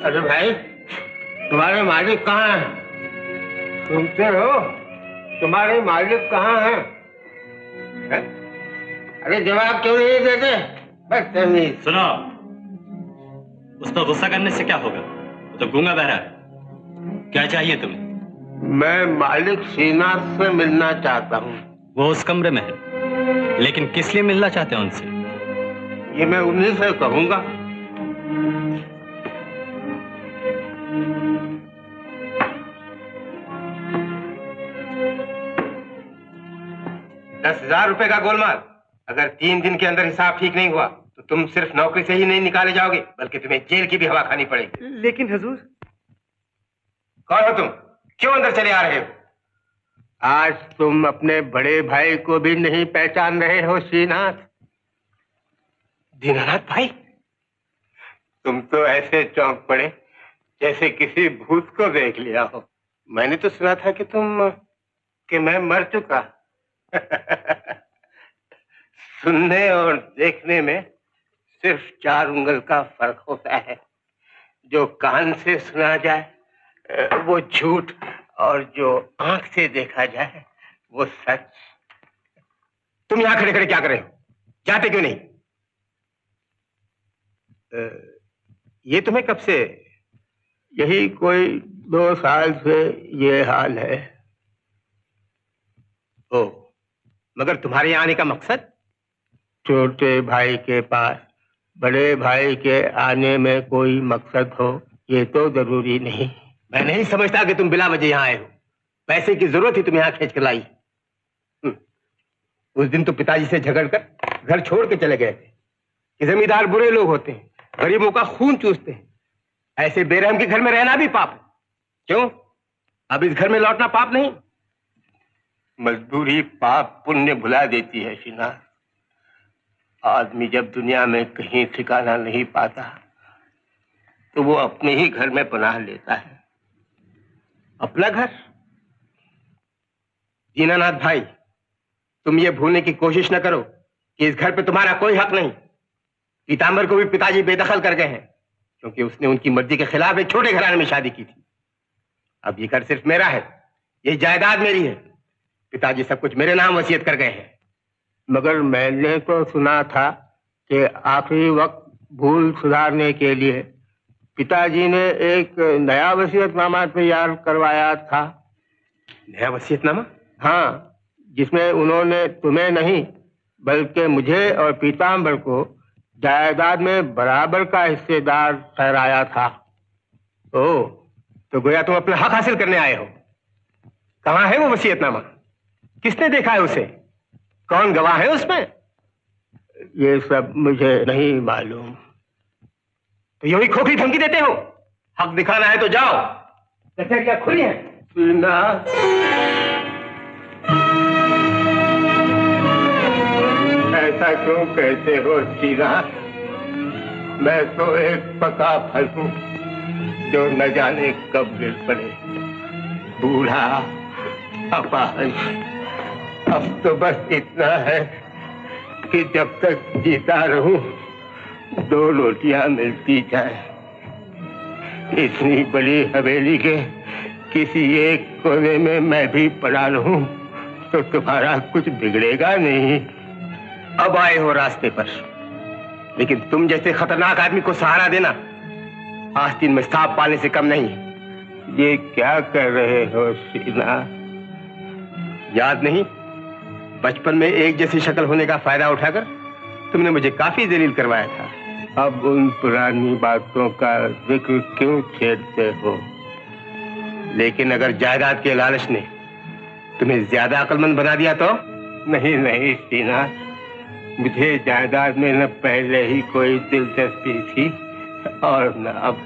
अरे भाई, तुम्हारे मालिक कहाँ हैं? सुनते हो? तुम्हारे मालिक कहाँ हैं? है? अरे जवाब क्यों नहीं देते? बदतमीज। सुनो, उस पर गुस्सा करने से क्या होगा? वो तो गूंगा बहरा है। क्या चाहिए तुम्हें? मैं मालिक श्रीनाथ से मिलना चाहता हूँ। वो उस कमरे में है, लेकिन किस लिए मिलना चाहते हैं उनसे? ये मैं उन्हीं से कहूंगा। ₹10,000 का गोलमाल। अगर 3 दिन के अंदर हिसाब ठीक नहीं हुआ तो तुम सिर्फ नौकरी से ही नहीं निकाले जाओगे, बल्कि तुम्हें जेल की भी हवा खानी पड़ेगी। लेकिन हुजूर। कौन हो तुम? क्यों अंदर चले आ रहे हो? आज तुम अपने बड़े भाई को भी नहीं पहचान रहे हो श्रीनाथ। दीनानाथ भाई, तुम तो ऐसे चौंक पड़े जैसे किसी भूत को देख लिया हो। मैंने तो सुना था कि मैं मर चुका। सुनने और देखने में सिर्फ 4 उंगल का फर्क होता है। जो कान से सुना जाए वो झूठ, और जो आंख से देखा जाए वो सच। तुम यहां खड़े खड़े क्या कर रहे हो? जाते क्यों नहीं? ये तुम्हें कब से? यही कोई 2 साल से ये हाल है। ओ, मगर तुम्हारे यहाँ आने का मकसद? छोटे भाई के पास बड़े भाई के आने में कोई मकसद हो ये तो जरूरी नहीं। मैं नहीं समझता कि तुम बिला वजह यहाँ आए हो। पैसे की जरूरत ही तुम यहाँ खींच कर लाई। उस दिन तो पिताजी से झगड़कर घर छोड़ के चले गए थे कि जमींदार बुरे लोग होते हैं, गरीबों का खून चूसते हैं। ऐसे बेरहम के घर में रहना भी पाप है। क्यों? अब इस घर में लौटना पाप नहीं? मजदूरी पाप पुण्य भुला देती है शीना। आदमी जब दुनिया में कहीं ठिकाना नहीं पाता तो वो अपने ही घर में पनाह लेता है। अपना घर? दीनानाथ भाई, तुम ये भूलने की कोशिश न करो कि इस घर पे तुम्हारा कोई हक नहीं। पीतांबर को भी पिताजी बेदखल कर गए हैं क्योंकि उसने उनकी मर्जी के खिलाफ एक छोटे घराने में शादी की थी। अब ये घर सिर्फ मेरा है, ये जायदाद मेरी है। पिताजी सब कुछ मेरे नाम वसीयत कर गए हैं। मगर मैंने तो सुना था कि आखिरी वक्त भूल सुधारने के लिए पिताजी ने एक नया वसीयतनामा तैयार करवाया था। नया वसीयतनामा? हाँ, जिसमें उन्होंने तुम्हें नहीं बल्कि मुझे और पीतांबर को जायदाद में बराबर का हिस्सेदार ठहराया था। ओह, तो गोया तुम अपना हक हासिल करने आए हो। कहाँ है वो वसीयतनामा? किसने देखा है उसे? कौन गवाह है उसमें? ये सब मुझे नहीं मालूम। तो यही खोखली धमकी देते हो? हक दिखाना है तो जाओ। कचहरी क्या खुली है? ऐसा क्यों कहते हो शीना? मैं तो एक पका फल हूं जो न जाने कब गिर पड़े। बूढ़ा, अपाहिज। अब तो बस इतना है कि जब तक जीता रहूं 2 रोटियां मिलती जाए। इतनी बड़ी हवेली के किसी एक कोने में मैं भी पड़ा रहूं तो तुम्हारा कुछ बिगड़ेगा नहीं। अब आए हो रास्ते पर, लेकिन तुम जैसे खतरनाक आदमी को सहारा देना आस्तीन में सांप पालने से कम नहीं। ये क्या कर रहे हो शीना? याद नहीं, बचपन में एक जैसी शक्ल होने का फायदा उठाकर तुमने मुझे काफी जलील करवाया था। अब उन पुरानी बातों का जिक्र क्यों छेड़ते हो? लेकिन अगर जायदाद के लालच ने तुम्हें ज्यादा अक्लमंद बना दिया तो? नहीं नहीं शीना, मुझे जायदाद में न पहले ही कोई दिलचस्पी थी और न अब।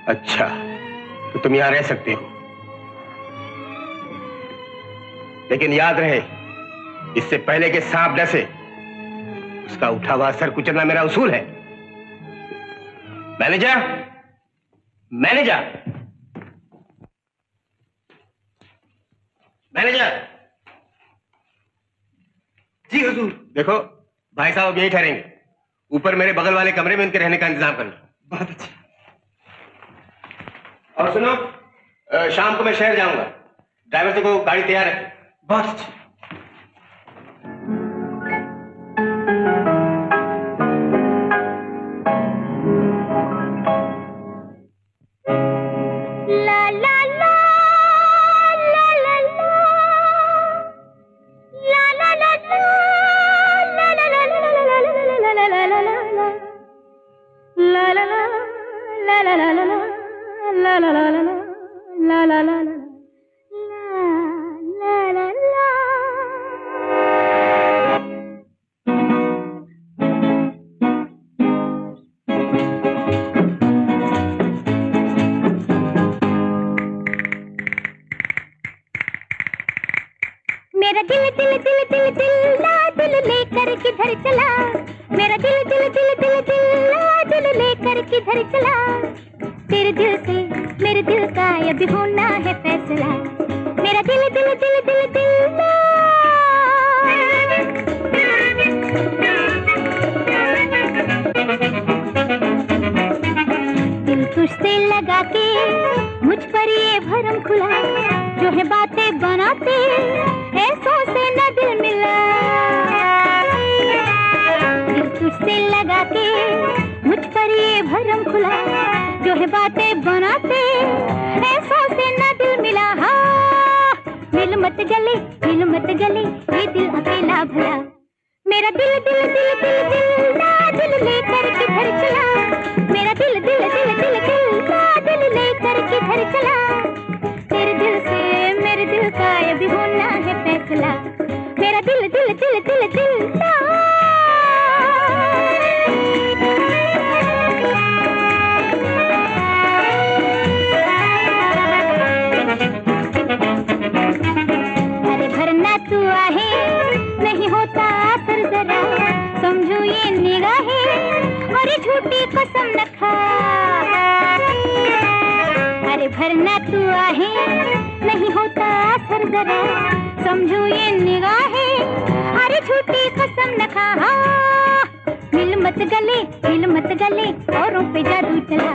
अच्छा, तो तुम यहां रह सकते हो, लेकिन याद रहे इससे पहले कि सांप डसे उसका उठा हुआ सर कुचलना मेरा उसूल है। Manager, manager, manager. जी हुजूर। देखो, भाई साहब अब यहीं ठहरेंगे। ऊपर मेरे बगल वाले कमरे में उनके रहने का इंतजाम करना। बहुत अच्छा। और सुनो, शाम को मैं शहर जाऊंगा। ड्राइवर से को गाड़ी तैयार है। बहुत अच्छा। मेरा दिल दिल दिल दिल दिल ला दिल लेकर किधर चला, मेरा दिल दिल दिल दिल दिल ला दिल लेकर किधर चला। तेरे दिल से मेरे दिल का अभी होना है फैसला। मेरा दिल दिल दिल दिल दिल ला। दिल तुझसे लगा के मुझ पर ये भरम खुला, जो है बातें बनाते ऐसों से न दिल मिला। दिल तुझसे लगा के मुझ पर ये भरम खुला, जो है बातें बनाते ऐसों से न दिल मिला। हाँ, दिल मत जले, दिल मत जले, ये दिल अकेला भला। मेरा दिल दिल दिल दिल दिल ना दिल लेकर किधर चला, मेरा दिल दिल दिल दिल दिल ना दिल लेकर किधर चला। तेरे दिल से मेरे दिल का ये भी होना है फैसला, मेरा दिल दिल दिल दिल दिल ना। अरे भरना तू आहे नहीं होता असर जरा, समझू ये निगाहें और ये झूठी कसम न खा। अरे भरना तू आहे नहीं होता असर जरा, समझू ये निगाहें अरे झूठी कसम न खा। मिल मत गले, मिल मत गले, औरों पे जादू चला।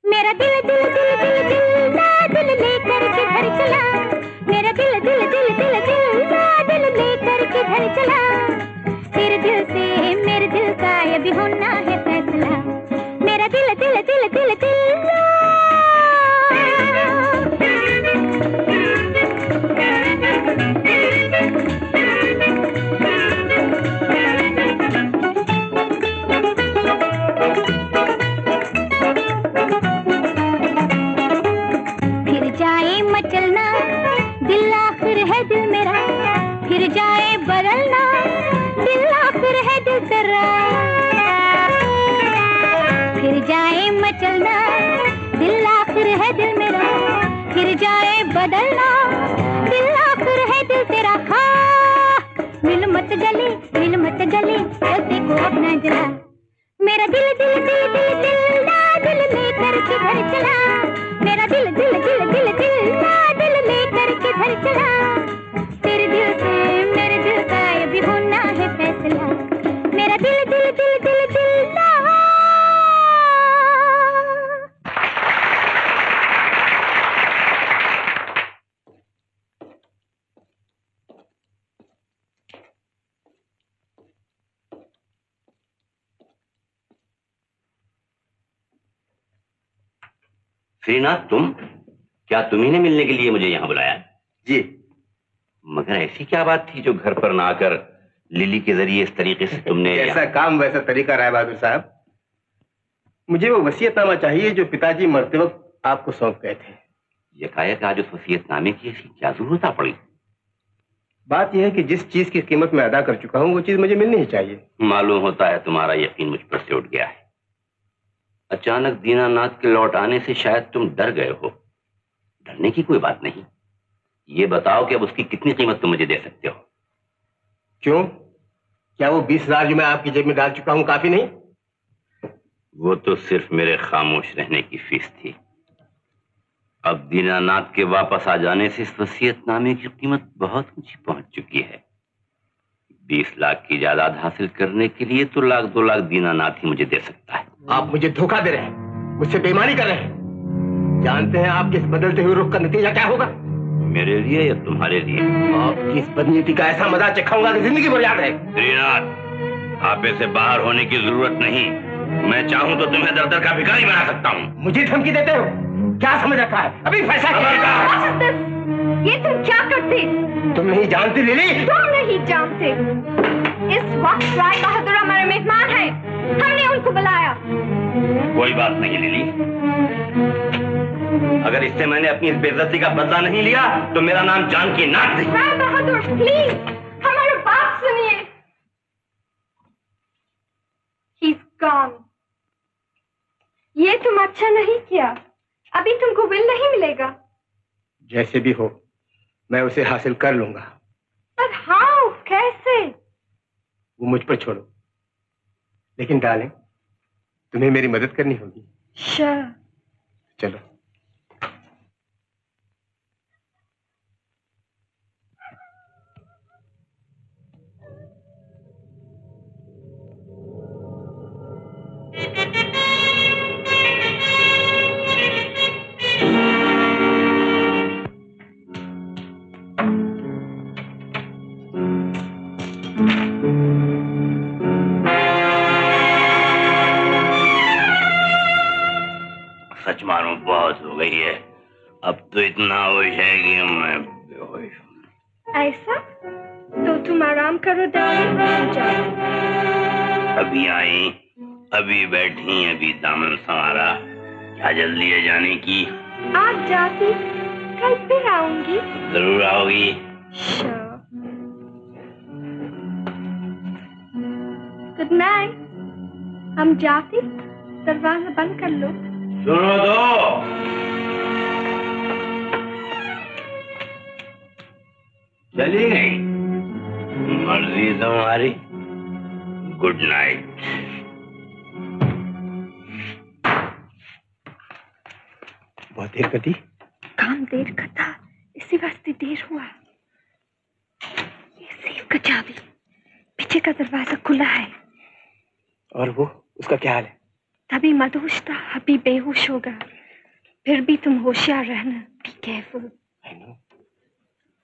मेरा दिल दिल दिल दिल दिल ना दिल लेकर किधर चला, मेरा दिल दिल दिल दिल दिल ना दिल लेकर किधर चला। तेरे दिल से मेरे दिल का ये भी होना है फैसला, मेरा दिल दिल दिल दिल दिल ना। फिर जाए मचलना दिल आखिर है दिल मेरा, फिर जाए बदलना दिल आखिर है दिल तेरा। फिर जाए मचलना दिल आखिर है दिल मेरा, फिर जाए बदलना दिल आखिर है दिल तेरा। मिल मत गले, मिल मत गले, जलते को अपना जला। मेरा दिल दिल दिल दिल दिल ना दिल लेकर किधर चला, मेरा दिल दिल दिल दिल दिल ना दिल लेकर किधर चला। तेरे दिल से मेरे दिल का ये भी होना है फैसला, मेरा दिल दिल दिल दिल दिल ना। श्रीनाथ, क्या तुम्ही ने मिलने के लिए मुझे यहाँ बुलाया? जी। मगर ऐसी क्या बात थी जो घर पर ना आकर लिली के जरिए इस तरीके से तुमने ऐसा काम वैसा तरीका राय बहादुर साहब। मुझे वो वसीयतनामा चाहिए जो पिताजी मरते वक्त आपको सौंप गए थे। यकायक आज उस वसीयतनामे की ऐसी क्या जरूरत आ पड़ी? बात यह है कि जिस चीज की कीमत मैं अदा कर चुका हूँ वो चीज मुझे मिलनी ही चाहिए। मालूम होता है तुम्हारा यकीन मुझ पर से उठ गया है। अचानक दीनानाथ के लौट आने से शायद तुम डर गए हो। डरने की कोई बात नहीं। ये बताओ कि अब उसकी कितनी कीमत तुम मुझे दे सकते हो? क्यों, क्या वो 20,000 जो मैं आपकी जेब में डाल चुका हूं काफी नहीं? वो तो सिर्फ मेरे खामोश रहने की फीस थी। अब दीनानाथ के वापस आ जाने से इस वसीयतनामे की कीमत बहुत ऊंची पहुंच चुकी है। 20 लाख की जायदाद हासिल करने के लिए तो 1-2 लाख दीनानाथ ही मुझे दे सकता है। आप मुझे धोखा दे रहे हैं, मुझसे बेईमानी कर रहे हैं। जानते हैं आपके इस बदलते हुए रुख का नतीजा क्या होगा? मेरे लिए या तुम्हारे लिए? आपकी इस बदनीति का ऐसा मजा चखाऊंगा कि जिंदगी भर याद रहेगा। श्रीनाथ, आपे से बाहर होने की जरूरत नहीं। मैं चाहूं तो तुम्हें दर-दर का भिखारी बना सकता हूं। मुझे धमकी देते हो? क्या समझ रखा है? अभी फैसला ये तुम क्या करते? तुम नहीं जानती लिली? तुम नहीं जानते। इस वक्त राय बहादुर हमारे मेहमान हैं, हमने उनको बुलाया। कोई बात नहीं लिली, अगर इससे मैंने अपनी इस बेइज्जती का बदला नहीं लिया तो मेरा नाम जानकी नाथ नहीं। राय बहादुर प्लीज हमारी बात सुनिए। He's gone. ये तुम अच्छा नहीं किया, अभी तुमको विल नहीं मिलेगा। जैसे भी हो मैं उसे हासिल कर लूंगा। पर हाउ, कैसे? वो मुझ पर छोड़ो, लेकिन डार्लिंग तुम्हें मेरी मदद करनी होगी। Sure. चलो। सच मानो बहुत हो गई है। अब तो इतना होश है कि मैं बेहोश हूं। ऐसा? तो तुम आराम करो डार्लिंग, जाओ। अभी आई, अभी बैठी, अभी दामन संवारा, क्या जल्दी है जाने की? आज जाती, कल फिर आऊंगी। जरूर आओगी। Good night. हम जाते, दरवाजा बंद कर लो। सुनो तो, चली गई, मर्जी तुम्हारी। Good night. बहुत देर कर दी। काम देर का था, इसी वास्ते देर हुआ। ये सेफ का चाबी, पीछे का दरवाजा खुला है। और वो, उसका क्या हाल है? तभी मदहोश था, अभी बेहोश होगा। फिर भी तुम होशियार रहना, be careful. I know.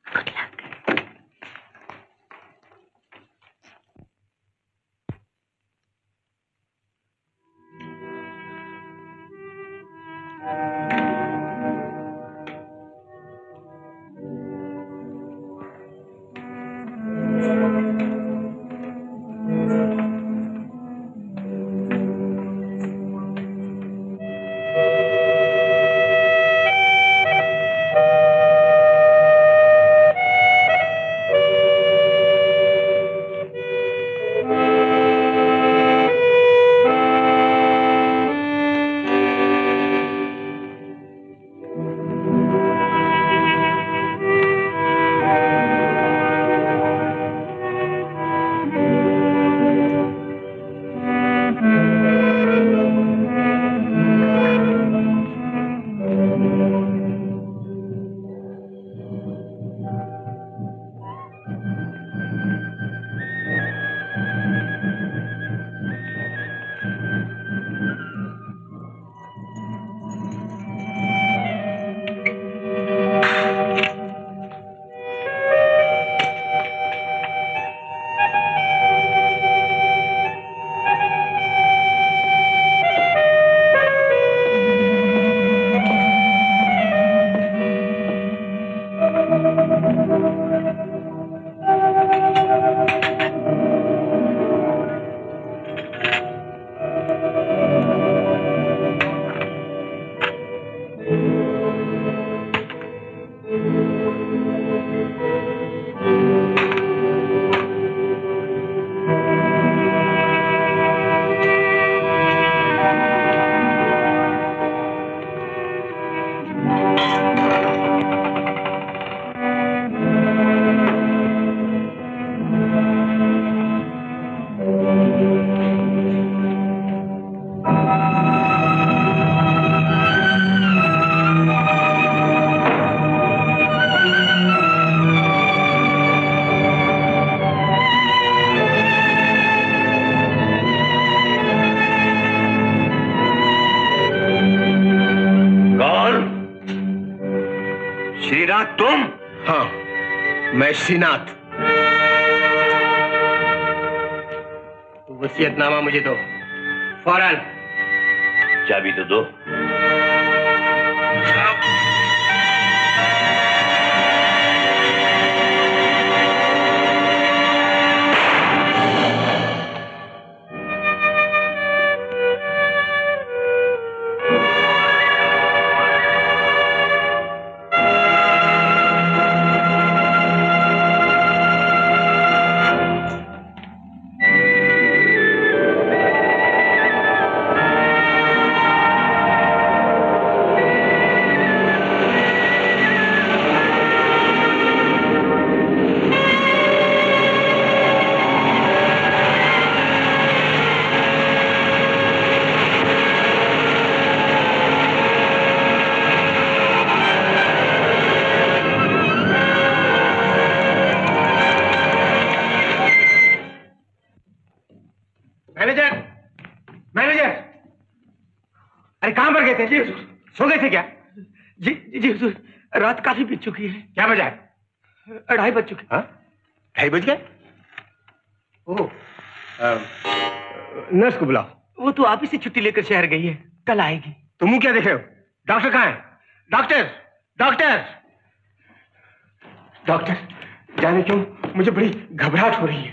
Good luck. Shrinath तुम? हाँ, मैं श्रीनाथ। वसीयतनामा मुझे दो, फौरन। चाबी तो दो। सो गए थे क्या? जी जी हुजूर, रात काफी बीत चुकी है। क्या बजा है? 2:30 बज चुके। हाँ, 2:30 बज गए? ओह, नर्स को बुलाओ। वो तो आप ही से छुट्टी लेकर शहर गई है, कल आएगी। तुम मुंह क्या देख रहे हो? डॉक्टर कहाँ है? डॉक्टर, डॉक्टर, डॉक्टर, जाने क्यों मुझे बड़ी घबराहट हो रही है।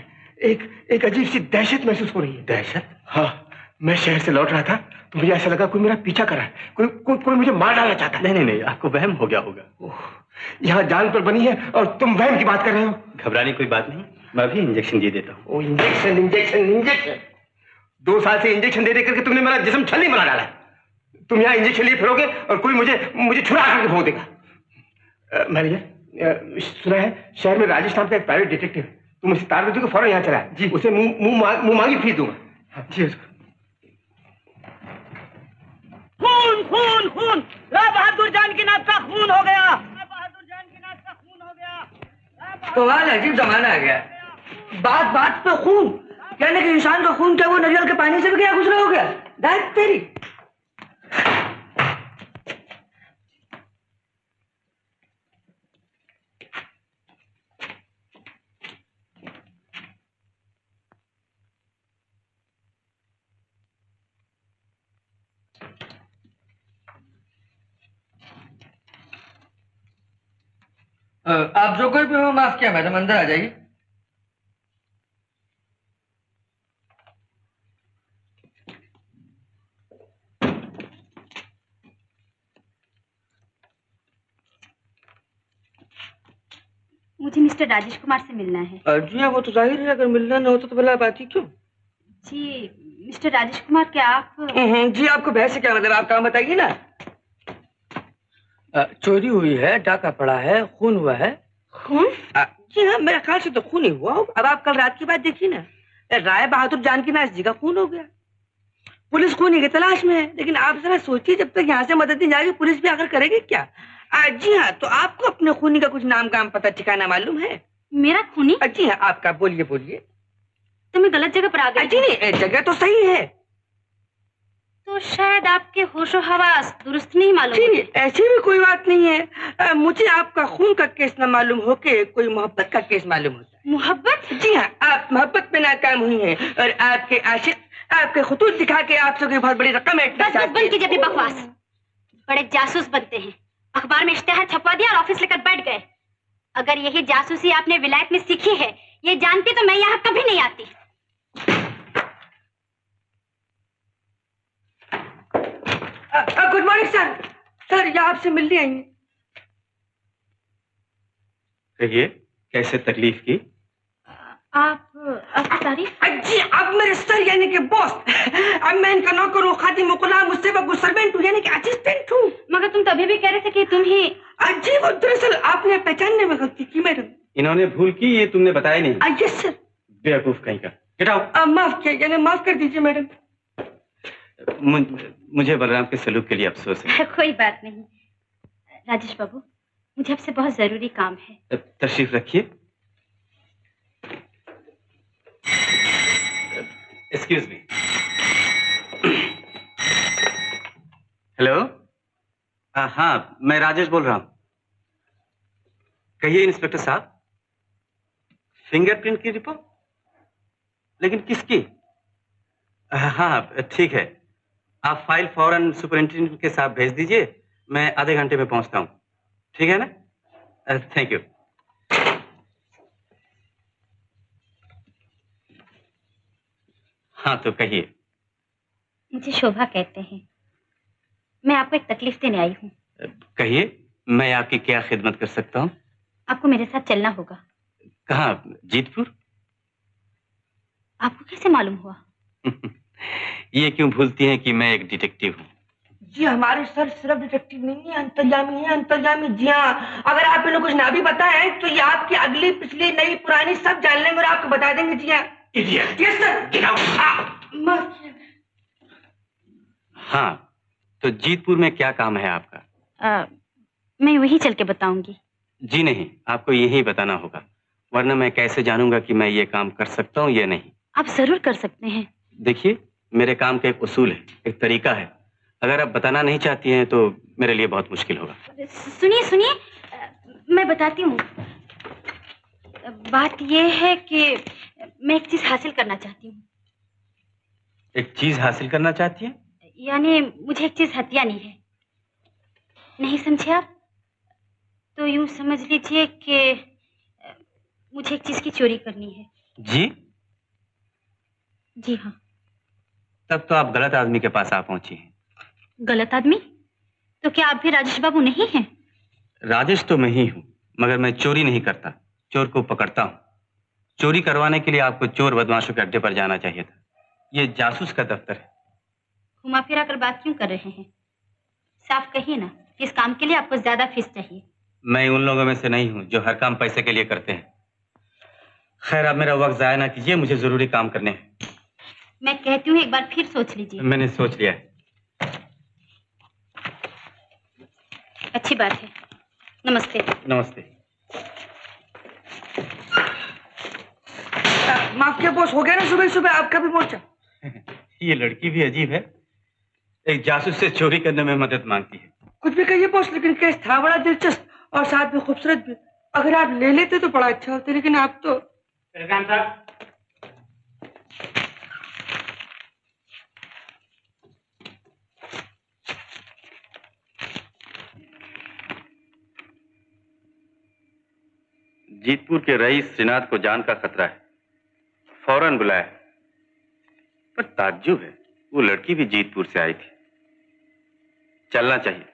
एक अजीब सी दहशत महसूस हो रही है। दहशत? हाँ, मैं शहर से लौट रहा था तो मुझे ऐसा लगा कोई मेरा पीछा कर रहा है, कोई मुझे मार डालना चाहता है। नहीं, आपको वहम हो गया होगा। यहाँ जान पर बनी है और तुम वहम की बात कर रहे हो। घबराने कोई बात नहीं, मैं भी इंजेक्शन दे देता हूँ। इंजेक्शन 2 साल से इंजेक्शन दे करके तुमने मेरा जिस्म छलनी बना डाला। तुम यहाँ इंजेक्शन लिए फिरोगे और कोई मुझे छुरा करके भोग देगा। मैनेजर, सुना है शहर में राजेश नाम का एक प्राइवेट डिटेक्टिव है, तुम उसे तार को फौरन यहाँ चला जी। उसे मुंह मांगी फीस दूंगा। जी खून खून खून, राय बहादुर जानकीनाथ का खून हो गया। राय बहादुर जानकीनाथ का खून हो गया। कमाल अजीब जमाना आ गया, बात बात पे खून। कहने कि इंसान का खून क्या वो नारियल के पानी से भी क्या गुजरा हो गया? दाद तेरी। आप जो कोई भी हो, माफ किया मैडम, अंदर आ जाइए। मुझे मिस्टर राजेश कुमार से मिलना है। जी हाँ, वो तो जाहिर है, अगर मिलना न होता तो भला बात ही क्यों? जी मिस्टर राजेश कुमार, क्या आप? जी, आपको बहस से क्या मतलब, आप काम बताइए ना। चोरी हुई है, डाका पड़ा है, खून हुआ है। खून? जी हाँ, मेरे ख्याल से तो खून ही हुआ होगा। अब आप कल रात की बात देखिए ना, राय बहादुर जानकीनाथ जी का खून हो गया। पुलिस खूनी की तलाश में है, लेकिन आप जरा सोचिए, जब तक यहाँ से मदद नहीं जाएगी पुलिस भी आकर करेगी क्या? जी हाँ, तो आपको अपने खूनी का कुछ नाम काम पता ठिकाना मालूम है? मेरा खूनी? जी हाँ, आपका। बोलिए बोलिए। तो मैं गलत जगह पर आ गई? जी नहीं, जगह तो सही है। तो शायद आपके होशो हवास दुरुस्त नहीं मालूम। जी नहीं, ऐसी भी कोई बात नहीं है। मुझे आपका खून का केस न मालूम हो के कोई मोहब्बत का केस मालूम होता है। मोहब्बत? जी हाँ, आप मोहब्बत में नाकाम हुई हैं और आपके आशिक आपके खुतूत दिखा के आपसे कोई बहुत बड़ी रकम बंद कीजिए अपनी बकवास। बड़े जासूस बनते हैं, अखबार में इश्तेहार छपवा दिया और ऑफिस लेकर बैठ गए। अगर यही जासूसी आपने विलायत में सीखी है, ये जानती तो मैं यहाँ कभी नहीं आती। Good morning sir. सर, ये आपसे मिलने आई हैं। कहिए, कैसे तकलीफ की? आपकी तारीफ? जी, अब मेरे सर यानी कि बॉस। अब मैं इनका नौकर हूँ, खादिम, गुलाम, मुझसे बगु सर्वेंट हूँ, यानी कि असिस्टेंट हूँ। मगर तुम तभी भी कह रहे थे कि तुम ही। जी, वो दरअसल आपने पहचानने में गलती की मैडम। इन्होंने भूल की, ये तुमने बताया नहीं। Yes sir. बेवकूफ कहीं का। Get out. माफ किया, यानी माफ कर दीजिए मैडम। मुझे बलराम के सलूक के लिए अफसोस है। कोई बात नहीं राजेश बाबू, मुझे आपसे बहुत जरूरी काम है। तशरीफ रखिए। Excuse me. हेलो। हाँ, मैं राजेश बोल रहा हूँ। कहिए इंस्पेक्टर साहब। फिंगरप्रिंट की रिपोर्ट? लेकिन किसकी? हाँ ठीक है, आप फाइल फौरन सुपरिंटेंडेंट के साथ भेज दीजिए, मैं आधे घंटे में पहुंचता हूँ। ठीक है ना? Thank you. हाँ तो कहिए। मुझे शोभा कहते हैं, मैं आपको एक तकलीफ देने आई हूँ। कहिए, मैं आपकी क्या खिदमत कर सकता हूँ? आपको मेरे साथ चलना होगा। कहाँ? जीतपुर? आपको कैसे मालूम हुआ? ये क्यों भूलती हैं कि मैं एक डिटेक्टिव हूँ? जी, हमारे सर सिर्फ डिटेक्टिव नहीं है, अंतर्यामी है, अंतर्यामी। जी हाँ, अगर आप इन्हें कुछ ना भी बताएं तो ये आपकी अगली पिछली नई पुरानी सब जान लेंगे और आपको बता देंगे। जी हाँ। इडियट। Yes sir. हाँ, तो जीतपुर में क्या काम है आपका? मैं वही चल के बताऊंगी। जी नहीं, आपको यही बताना होगा, वरना मैं कैसे जानूंगा कि मैं ये काम कर सकता हूँ या नहीं। आप जरूर कर सकते हैं। देखिए, मेरे काम का एक उसूल है, एक तरीका है। अगर आप बताना नहीं चाहती हैं तो मेरे लिए बहुत मुश्किल होगा। सुनिए सुनिए, मैं बताती हूँ। बात यह है कि मैं एक चीज हासिल करना चाहती हूँ। एक चीज हासिल करना चाहती हैं? यानी मुझे एक चीज हथियानी है। नहीं समझे आप? तो यूं समझ लीजिए कि मुझे एक चीज की चोरी करनी है। जी? जी हाँ। तब तो आप गलत आदमी के पास आ पहुंची हैं। गलत आदमी? तो क्या आप भी राजेश बाबू नहीं हैं? राजेश तो मैं ही हूँ, मगर मैं चोरी नहीं करता, चोर को पकड़ता हूँ। चोरी करवाने के लिए आपको चोर बदमाशों के अड्डे पर जाना चाहिए था। ये जासूस का दफ्तर है। घुमा फिरा कर बात क्यों कर रहे हैं? साफ कहिए ना, इस काम के लिए आपको ज्यादा फीस चाहिए। मैं उन लोगों में से नहीं हूँ जो हर काम पैसे के लिए करते हैं। खैर, आप मेरा वक्त जाया ना कीजिए, मुझे जरूरी काम करने हैं। मैं कहती हूँ एक बार फिर सोच लीजिए। मैंने सोच लिया है। अच्छी बात है। नमस्ते। नमस्ते। माफ किया बॉस, हो गया ना सुबह सुबह आपका भी मोर्चा। ये लड़की भी अजीब है, एक जासूस से चोरी करने में मदद मांगती है। कुछ भी कहिए बॉस, लेकिन केस था बड़ा दिलचस्प और साथ में खूबसूरत भी। अगर आप ले लेते तो बड़ा अच्छा होता, लेकिन आप तो। जीतपुर के रईस श्रीनाथ को जान का खतरा है, फौरन बुलाया। पर ताज्जुब है, वो लड़की भी जीतपुर से आई थी। चलना चाहिए।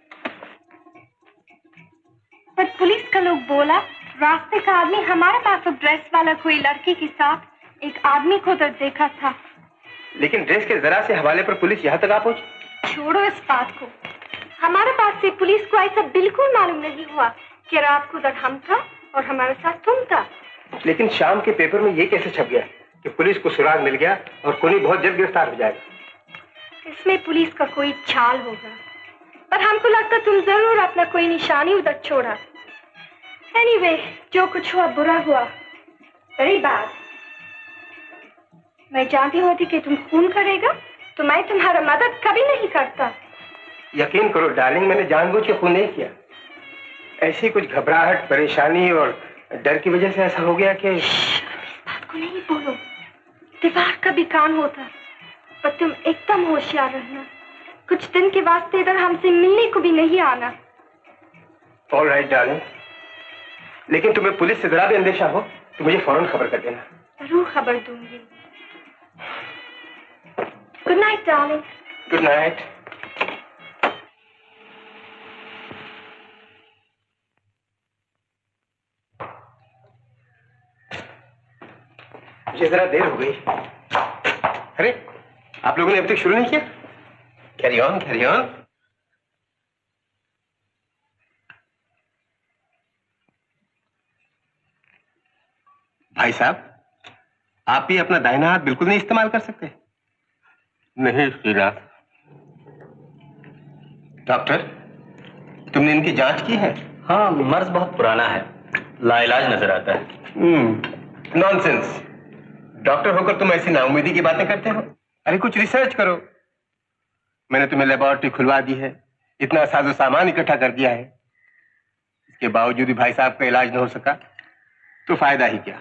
पर पुलिस का लोग बोला रास्ते का आदमी हमारे पास ड्रेस वाला कोई लड़की के साथ एक आदमी को उधर देखा था। लेकिन ड्रेस के जरा से हवाले पर पुलिस यहाँ तक आ पहुंची। छोड़ो इस बात को, हमारे पास से पुलिस को ऐसा बिल्कुल मालूम नहीं हुआ कि रात को उधर हम था और हमारे साथ तुम था। लेकिन शाम के पेपर में ये कैसे छप गया कि पुलिस को सुराग मिल गया और खूनी बहुत जल्द गिरफ्तार हो जाएगा? इसमें पुलिस का कोई चाल होगा, पर हमको लगता तुम जरूर अपना कोई निशानी उधर छोड़ा। एनीवे, जो कुछ हुआ बुरा हुआ, बड़ी बात। मैं जानती होती कि तुम खून करेगा तो मैं तुम्हारा मदद कभी नहीं करता। यकीन करो डार्लिंग, मैंने जानबूझ के खून नहीं किया। ऐसी कुछ घबराहट, परेशानी और डर की वजह से ऐसा हो गया कि। इस बात को नहीं बोलो, दीवार का भी कान होता। पर तुम एकदम होशियार रहना, कुछ दिन के वास्ते इधर हमसे मिलने को भी नहीं आना। ऑल राइट डार्लिंग, लेकिन तुम्हें पुलिस से जरा भी अंदेशा हो तो मुझे फौरन खबर कर देना। जरूर खबर दूंगी। Good night darling. Good night. मुझे जरा देर हो गई। अरे, आप लोगों ने अभी तक शुरू नहीं किया? Carry on, carry on. भाई साहब, आप भी अपना दाहिना हाथ बिल्कुल नहीं इस्तेमाल कर सकते? नहीं श्रीनाथ। डॉक्टर, तुमने इनकी जांच की है? हाँ, मर्ज बहुत पुराना है, लाइलाज नजर आता है। नॉनसेंस। डॉक्टर होकर तुम ऐसी नाउम्मीदी की बातें करते हो? अरे कुछ रिसर्च करो। मैंने तुम्हें लेबोरेटरी खुलवा दी है, इतना साजो सामान इकट्ठा कर दिया है, इसके बावजूद भी भाई साहब का इलाज न हो सका तो फायदा ही क्या?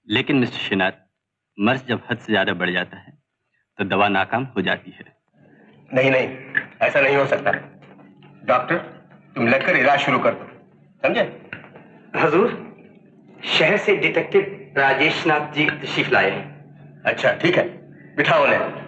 लेकिन मिस्टर श्रीनाथ, मर्ज जब हद से ज्यादा बढ़ जाता है तो दवा नाकाम हो जाती है। नहीं नहीं, ऐसा नहीं हो सकता। डॉक्टर, तुम लगकर इलाज शुरू कर दो, समझे? हुजूर, शहर से डिटेक्टिव राजेश नाथ जी तशरीफ लाए हैं। अच्छा ठीक है, बिठाओ उन्हें।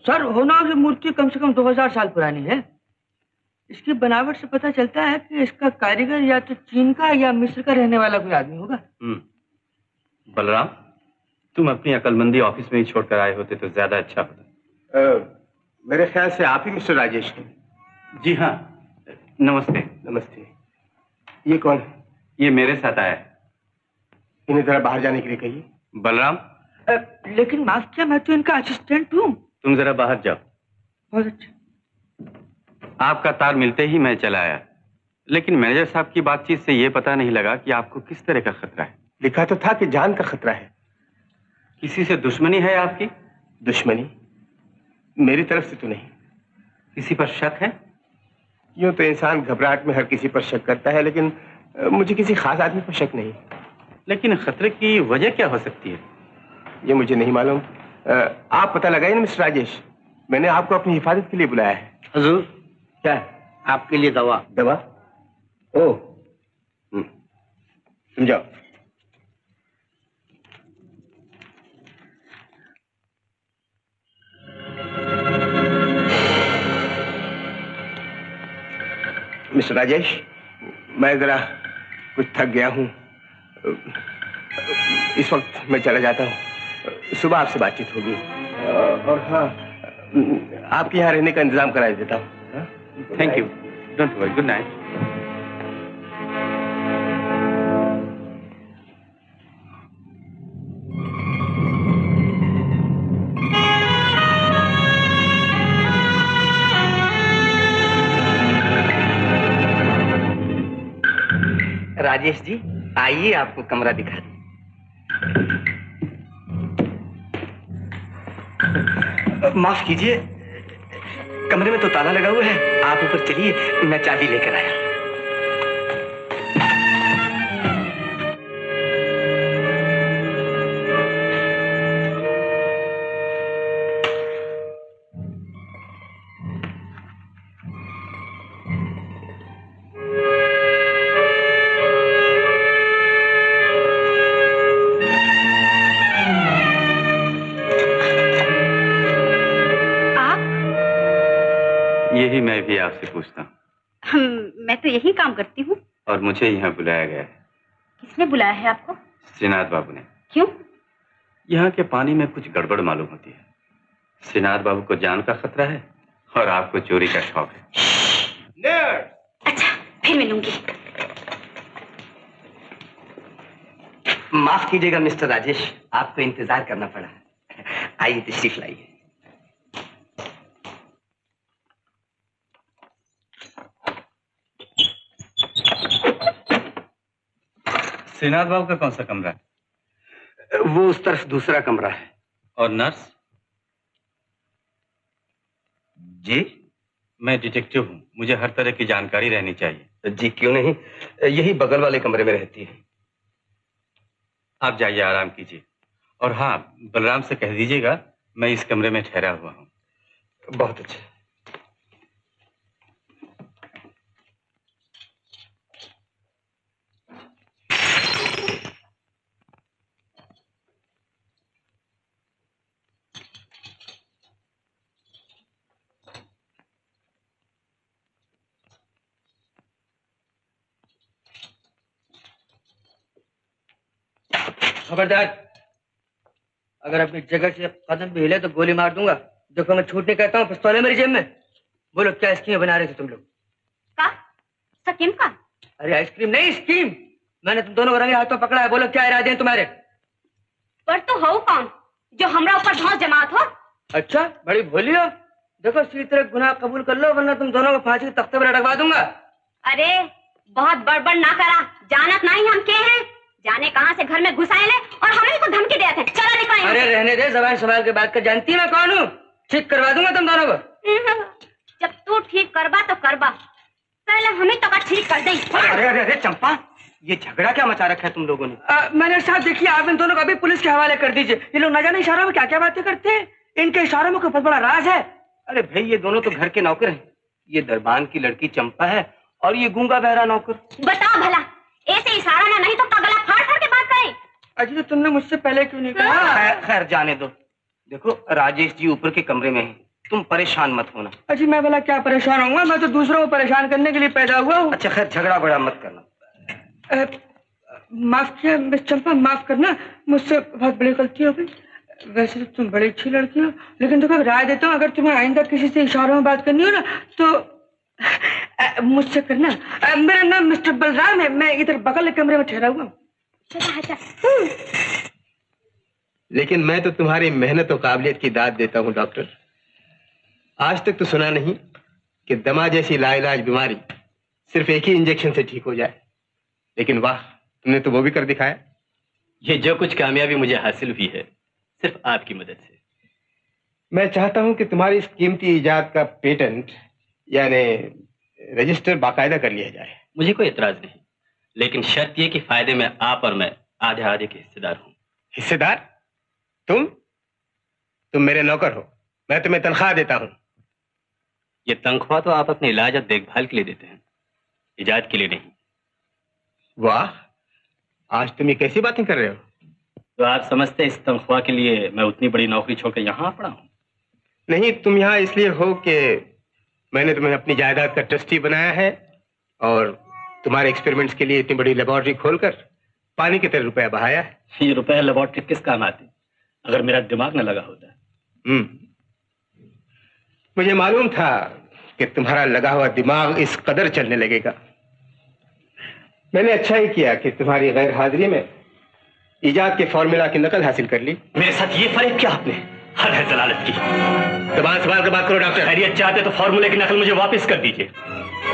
सर होना की मूर्ति कम से कम 2000 साल पुरानी है। इसकी बनावट से पता चलता है कि इसका कारीगर या तो चीन का या मिस्र का रहने वाला कोई आदमी होगा। बलराम, तुम अपनी अकलमंदी ऑफिस में ही छोड़कर आए होते तो ज्यादा अच्छा होता। मेरे ख्याल से आप ही मिस्टर राजेश हैं। जी हाँ, नमस्ते। नमस्ते। ये कौन है? ये मेरे साथ आया है। इन्हें जरा बाहर जाने के लिए कहिए। बलराम, लेकिन माफ किया, मैं तो इनका असिस्टेंट हूँ। तुम जरा बाहर जाओ। बहुत अच्छा। आपका तार मिलते ही मैं चला आया, लेकिन मैनेजर साहब की बातचीत से यह पता नहीं लगा कि आपको किस तरह का खतरा है। लिखा तो था कि जान का खतरा है। किसी से दुश्मनी है आपकी? दुश्मनी? मेरी तरफ से तो नहीं। किसी पर शक है? यूं तो इंसान घबराहट में हर किसी पर शक करता है, लेकिन मुझे किसी खास आदमी पर शक नहीं। लेकिन खतरे की वजह क्या हो सकती है? ये मुझे नहीं मालूम। आप पता लगाइए ना मिस्टर राजेश, मैंने आपको अपनी हिफाजत के लिए बुलाया है। हुजूर, क्या? आपके लिए दवा। दवा? ओह, तुम जाओ। मिस्टर राजेश, मैं जरा कुछ थक गया हूँ, इस वक्त मैं चला जाता हूँ। सुबह आपसे बातचीत होगी। और हाँ, आपके यहाँ रहने का इंतजाम करा देता हूँ। Thank you, don't worry, good night. Rajesh ji, आइए आपको कमरा दिखा दूं। माफ कीजिए, कमरे में तो ताला लगा हुआ है। आप ऊपर चलिए, मैं चाबी लेकर आया। यही मैं भी आपसे पूछता हूँ। मैं तो यही काम करती हूँ। और मुझे यहाँ बुलाया गया है। किसने बुलाया है आपको? श्रीनाथ बाबू ने। क्यों? यहाँ के पानी में कुछ गड़बड़ मालूम होती है। श्रीनाथ बाबू को जान का खतरा है और आपको चोरी का शौक है। अच्छा, फिर मिलूंगी। माफ कीजिएगा मिस्टर राजेश, आपको इंतजार करना पड़ा। आइए तशरीफ लाइए। श्रीनाथ बाबू का कौन सा कमरा है? वो उस तरफ दूसरा कमरा है। और नर्स? जी, मैं डिटेक्टिव हूँ, मुझे हर तरह की जानकारी रहनी चाहिए। जी क्यों नहीं, यही बगल वाले कमरे में रहती है। आप जाइए, आराम कीजिए। और हाँ, बलराम से कह दीजिएगा मैं इस कमरे में ठहरा हुआ हूँ। बहुत अच्छा। खबरदार, अगर अपनी जगह से कदम भी हिले तो गोली मार दूंगा। देखो मैं छूट नहीं कहता हूँ, पिस्तौल है मेरी जेब में। बोलो क्या स्कीम बना रहे थे तुम लोग? का? स्कीम का? अरे आइसक्रीम नहीं, स्कीम। मैंने तुम दोनों को रंगे हाथों पकड़ा है। बोलो क्या इरादे हैं तुम्हारे? पर तो हो कौन जो हमरा ऊपर धौंस जमात हो? अच्छा, बड़ी भोली हो। देखो सीधी तरह गुनाह कबूल कर लो, वरना तुम दोनों को फांसी के तख्ते पर लटकवा दूंगा। अरे बहुत बड़बड़ ना करा, जानत नहीं हम के हैं। जाने कहां से घर में घुस आए और हमें को धमकी देते। चलो निकल। अरे रहने दे, जबान संभाल के बात कर। जानती है मैं कौन हूँ? ठीक करवा दूंगा तुम दोनों को। जब तू ठीक करवा तो करवा, पहले हमें तो ठीक कर दे। अरे अरे अरे चंपा, ये झगड़ा क्या मचा रखा है तुम लोगों ने? मैंने साहब देखिए, आप इन दोनों को अभी पुलिस के हवाले कर दीजिए। ये लोग न जाने इशारों में क्या क्या बातें करते हैं। इनके इशारों में कोई बहुत बड़ा राज है। अरे भाई, ये दोनों तो घर के नौकर हैं। ये दरबान की लड़की चंपा है और ये गूंगा बहरा नौकर। बताओ भला, ऐसे इशारा ना नहीं तो गला फाड़ फाड़ के बात करें। अजी तो तुमने मुझसे पहले क्यों नहीं कहा? खैर जाने दो। देखो राजेश जी ऊपर के कमरे में हैं, तुम परेशान मत होना। अजी मैं भला क्या परेशान होऊंगा? मैं तो दूसरों को परेशान करने के लिए पैदा हुआ हूँ। अच्छा खैर, झगड़ा बड़ा मत करना। माफ किया मिस चंपा, माफ करना, मुझसे बहुत बड़ी गलती हो गई। वैसे तो तुम बड़ी अच्छी लड़की हो, लेकिन तुम्हें राय देता हूँ, अगर तुम्हें आइंदा किसी से इशारों में बात करनी हो ना तो मुझसे करना। मेरा नाम मिस्टर बलराम है, मैं इधर बगल के कमरे में ठहरा हुआ हूँ। लेकिन मैं तो तुम्हारी मेहनत और काबिलियत की दाद देता हूँ डॉक्टर। आज तक तो सुना नहीं कि दमा जैसी लाइलाज बीमारी सिर्फ एक ही इंजेक्शन से ठीक हो जाए, लेकिन वाह, तुमने तो वो भी कर दिखाया। ये जो कुछ कामयाबी मुझे हासिल हुई है सिर्फ आपकी मदद से। मैं चाहता हूं कि तुम्हारी इस कीमती इजाद का पेटेंट यानी रजिस्टर बाकायदा कर लिया जाए। मुझे कोई एतराज नहीं, लेकिन शर्त यह कि फायदे में आप और मैं आधे आधे के हिस्सेदार हूं। हिस्सेदार? तुम मेरे नौकर हो, मैं तुम्हें तनख्वाह देता हूँ। ये तनख्वाह तो आप अपने इलाज और देखभाल के लिए देते हैं, इजाद के लिए नहीं। वाह, आज तुम ये कैसी बातें कर रहे हो? तो आप समझते हैं इस तनख्वाह के लिए मैं उतनी बड़ी नौकरी छोड़कर यहाँ पड़ा हूँ? नहीं, तुम यहाँ इसलिए हो कि मैंने तुम्हें अपनी जायदाद का ट्रस्टी बनाया है और तुम्हारे एक्सपेरिमेंट्स के लिए इतनी बड़ी लेबोरेटरी खोलकर पानी की तरह रुपया बहाया है। ये रुपया लेबोरेटरी किस काम आती अगर मेरा दिमाग न लगा होता? मुझे मालूम था कि तुम्हारा लगा हुआ दिमाग इस कदर चलने लगेगा। मैंने अच्छा ही किया कि तुम्हारी गैर हाजिरी में इजाद के फॉर्मूला की नकल हासिल कर ली। मेरे साथ ये फर्क क्या आपने? हद है जलालत की। जबान संभाल कर बात करो डॉक्टर। खैरियत चाहते तो फॉर्मूले की नकल मुझे वापस कर दीजिए,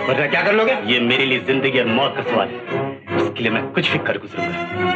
वरना क्या कर लोगे? ये मेरे लिए जिंदगी और मौत का सवाल है, उसके लिए मैं कुछ भी कर गुजरूंगा।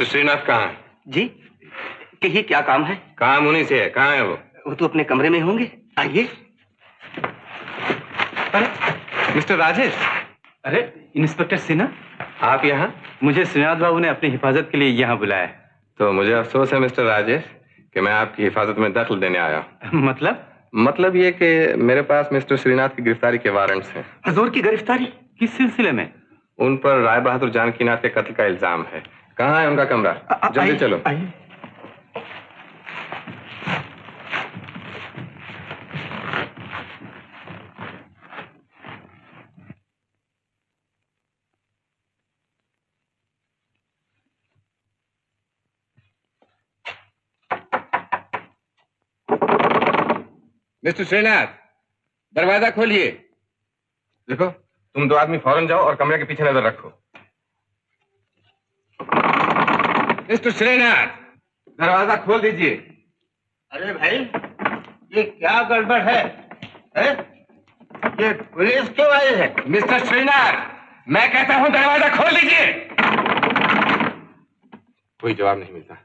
श्रीनाथ कहाँ है? जी, कहिए क्या काम है? काम उन्हीं से है। कहाँ है वो? वो तो अपने कमरे में होंगे। आइए। अरे मिस्टर राजेश। अरे इंस्पेक्टर सिन्हा, आप यहाँ? मुझे श्रीनाथ बाबू ने अपनी हिफाजत के लिए यहाँ बुलाया है। तो मुझे अफसोस है मिस्टर राजेश कि मैं आपकी हिफाजत में दखल देने आया। मतलब ये कि मेरे पास मिस्टर श्रीनाथ की गिरफ्तारी के वारंट्स हैं। हुजूर की गिरफ्तारी? किस सिलसिले में? उन पर राय बहादुर जानकीनाथ के कत्ल का इल्जाम है। कहाँ है उनका कमरा? जल्दी चलो। मिस्टर श्रीनाथ, दरवाजा खोलिए। देखो, तुम दो आदमी फौरन जाओ और कमरे के पीछे नजर रखो। मिस्टर श्रीनाथ, दरवाजा खोल दीजिए। अरे भाई, ये क्या गड़बड़ है? ये पुलिस क्यों आई है? मिस्टर श्रीनाथ, मैं कहता हूं दरवाजा खोल दीजिए। कोई जवाब नहीं मिलता।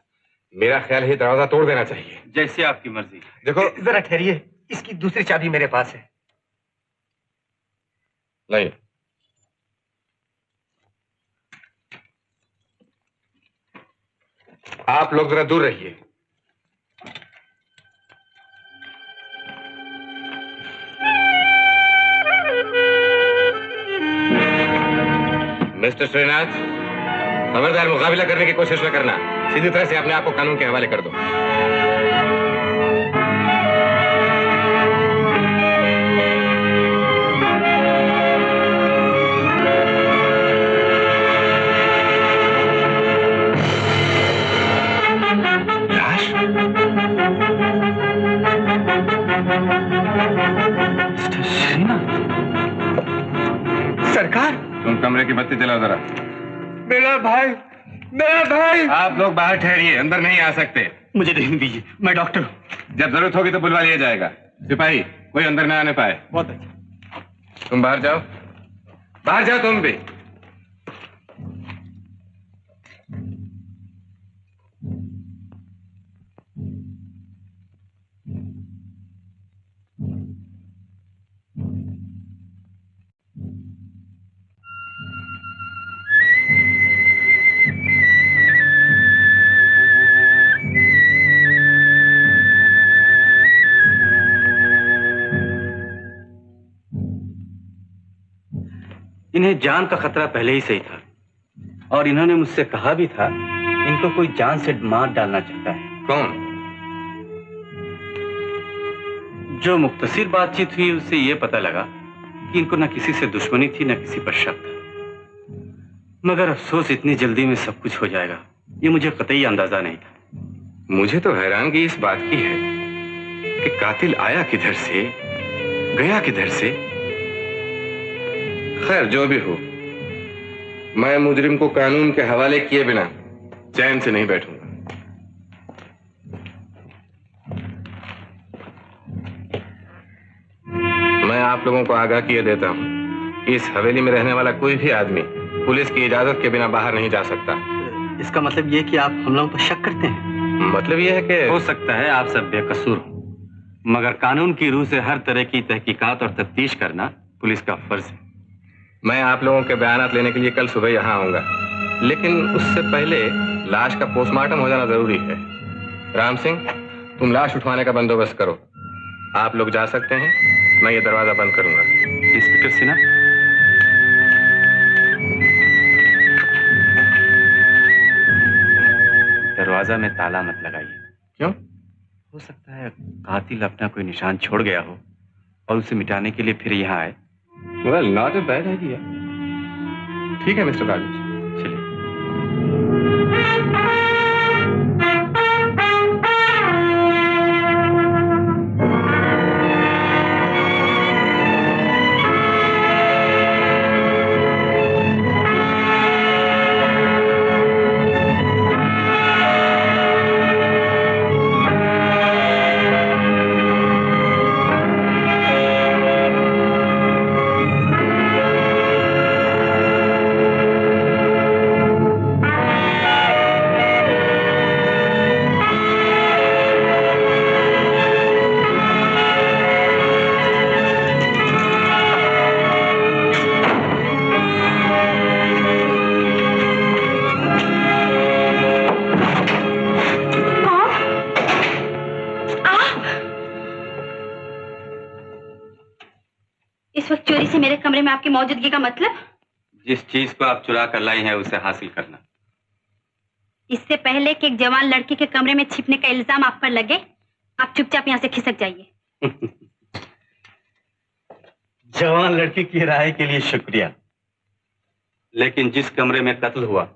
मेरा ख्याल है दरवाजा तोड़ देना चाहिए। जैसे आपकी मर्जी। देखो जरा ठहरिए, इसकी दूसरी चाबी मेरे पास है। नहीं, आप लोग जरा दूर रहिए। मिस्टर श्रीनाथ, खबरदार मुकाबला करने की कोशिश न करना। सीधी तरह से अपने आप को कानून के हवाले कर दो। सरकार, तुम कमरे की बत्ती जलाओ जरा। मेरा भाई, मेरा भाई। आप लोग बाहर ठहरिए, अंदर नहीं आ सकते। मुझे देखने दीजिए, मैं डॉक्टर हूँ। जब जरूरत होगी तो बुलवा लिया जाएगा। सिपाही, कोई अंदर न आने पाए। बहुत अच्छा। तुम बाहर जाओ, बाहर जाओ तुम भी। इन्हें जान का खतरा पहले ही से ही था और इन्होंने मुझसे कहा भी था इनको कोई जान से मार डालना चाहता है। कौन? जो मुख्तसिर बातचीत हुई उससे यह पता लगा कि इनको न किसी से दुश्मनी थी न किसी पर शक था। मगर अफसोस इतनी जल्दी में सब कुछ हो जाएगा ये मुझे कतई अंदाजा नहीं था। मुझे तो हैरानगी इस बात की है कि कातिल आया किधर से, गया किधर से। खैर जो भी हो, मैं मुजरिम को कानून के हवाले किए बिना चैन से नहीं बैठूंगा। मैं आप लोगों को आगाह किए देता हूं, इस हवेली में रहने वाला कोई भी आदमी पुलिस की इजाजत के बिना बाहर नहीं जा सकता। इसका मतलब ये कि आप हम लोगों पर शक करते हैं? मतलब ये है कि हो सकता है आप सब बेकसूर हो, मगर कानून की रूह से हर तरह की तहकीकात और तफ्तीश करना पुलिस का फर्ज है। मैं आप लोगों के बयानात लेने के लिए कल सुबह यहाँ आऊंगा, लेकिन उससे पहले लाश का पोस्टमार्टम हो जाना जरूरी है। राम सिंह, तुम लाश उठवाने का बंदोबस्त करो। आप लोग जा सकते हैं, मैं ये दरवाजा बंद करूंगा। इंस्पेक्टर सिन्हा, दरवाजा में ताला मत लगाइए। क्यों? हो सकता है कातिल अपना कोई निशान छोड़ गया हो और उसे मिटाने के लिए फिर यहाँ आए। Well, not a bad idea. ठीक है मिस्टर राजेश, चलिए। आपकी मौजूदगी का मतलब? जिस चीज को आप चुरा कर लाई हैं उसे हासिल करना। इससे पहले कि एक जवान लड़की के कमरे में छिपने का इल्जाम आप पर लगे, आप चुपचाप यहाँ से खिसक जाइए। जवान लड़की की राय के लिए शुक्रिया, लेकिन जिस कमरे में कत्ल हुआ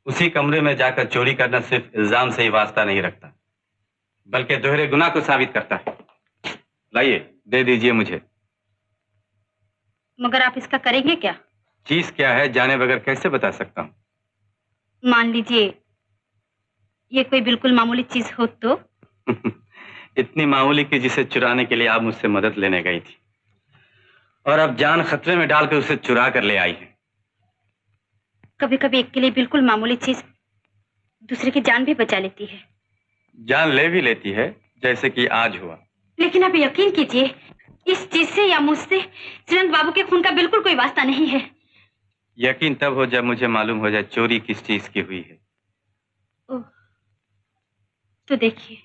उसी कमरे में जाकर चोरी करना सिर्फ इल्जाम से ही वास्ता नहीं रखता, बल्कि दोहरे गुनाह को साबित करता है। लाइए, दे दीजिए मुझे। मगर आप इसका करेंगे क्या? चीज क्या है जाने बगैर कैसे बता सकता हूँ? मान लीजिए ये कोई बिल्कुल मामूली चीज हो तो? इतनी मामूली कि जिसे चुराने के लिए आप मुझसे मदद लेने गई थी और अब जान खतरे में डालकर उसे चुरा कर ले आई है। कभी कभी एक के लिए बिल्कुल मामूली चीज दूसरे की जान भी बचा लेती है। जान ले भी लेती है, जैसे कि आज हुआ। लेकिन आप यकीन कीजिए, इस चीज से या मुझसे श्रीनाथ बाबू के खून का बिल्कुल कोई वास्ता नहीं है। यकीन तब हो जब मुझे मालूम हो जाए चोरी किस चीज की हुई है। ओह, तो देखिए,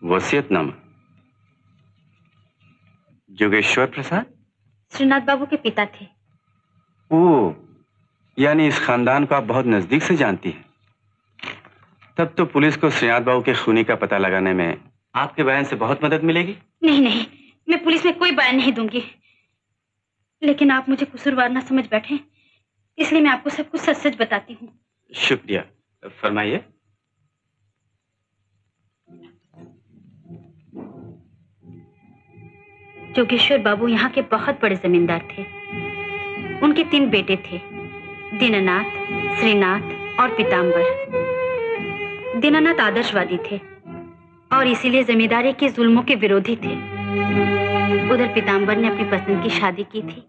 वसीयतनामा। जोगेश्वर प्रसाद श्रीनाथ बाबू के पिता थे। ओह, यानी इस खानदान को आप बहुत नजदीक से जानती हैं। तब तो पुलिस को श्रीनाथ बाबू के खूनी का पता लगाने में आपके बयान से बहुत मदद मिलेगी। नहीं नहीं, मैं पुलिस में कोई बयान नहीं दूंगी, लेकिन आप मुझे कसूरवार ना समझ बैठे, इसलिए मैं आपको सब कुछ सच सच बताती हूँ। शुक्रिया, फरमाइए। जोगेश्वर बाबू यहाँ के बहुत बड़े जमींदार थे। उनके 3 बेटे थे, दीननाथ, श्रीनाथ और पीताम्बर। दीननाथ आदर्शवादी थे और इसीलिए जमींदारी के जुल्मों के विरोधी थे। उधर पीताम्बर ने अपनी पसंद की शादी की थी।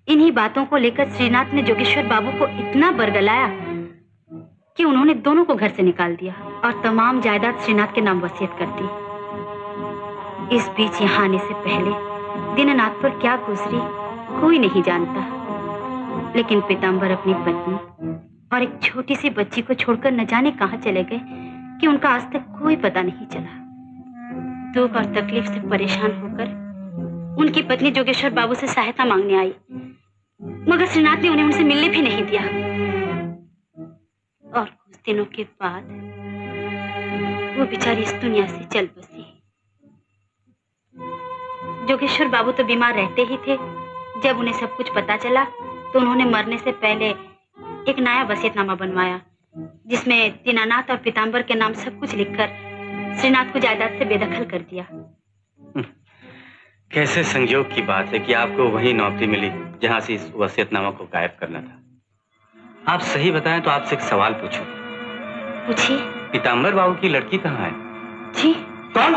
इन्हीं बातों को लेकर श्रीनाथ ने जोगेश्वर बाबू को इतना बरगलाया कि उन्होंने दोनों को घर से निकाल दिया और तमाम जायदाद श्रीनाथ के नाम वसीयत कर दी। इस बीच यहाँ आने से पहले दीननाथ पर क्या गुजरी कोई नहीं जानता, लेकिन पीताम्बर अपनी पत्नी और एक छोटी सी बच्ची को छोड़कर न जाने कहां चले गए कि उनका आज तक कोई पता नहीं चला। दुख और तकलीफ से परेशान होकर उनकी पत्नी जोगेश्वर बाबू से सहायता मांगने आई, मगर श्रीनाथ ने उन्हें उनसे मिलने भी नहीं दिया। और कुछ दिनों के बाद वो बेचारी इस दुनिया से चल बसी। जोगेश्वर बाबू तो बीमार रहते ही थे। जब उन्हें सब कुछ पता चला तो उन्होंने मरने से पहले एक नया वसीयतनामा बनवाया, जिसमें दीनानाथ और पीताम्बर के नाम सब कुछ लिखकर श्रीनाथ को जायदाद से बेदखल कर दिया। कैसे संयोग की बात है कि आपको वही नौकरी मिली जहां से इस वसीयतनामा को गायब करना था। आप सही बताएं तो आपसे एक सवाल पूछूं। पूछिए। पीताम्बर बाबू की लड़की कहाँ है? जी। कौन?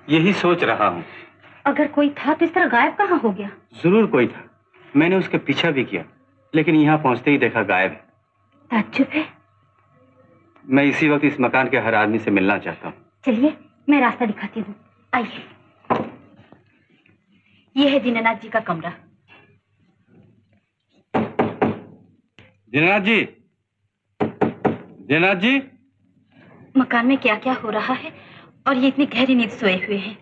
यही सोच रहा हूँ। अगर कोई था तो इस तरह गायब कहाँ हो गया? जरूर कोई था। मैंने उसके पीछा भी किया, लेकिन यहाँ पहुँचते ही देखा गायब है। ताज्जुब है। मैं इसी वक्त इस मकान के हर आदमी से मिलना चाहता हूँ। चलिए मैं रास्ता दिखाती हूँ, आइए। ये है दीनानाथ जी का कमरा। दीनानाथ जी, दीनानाथ जी। मकान में क्या क्या हो रहा है और ये इतनी गहरी नींद सोए हुए हैं।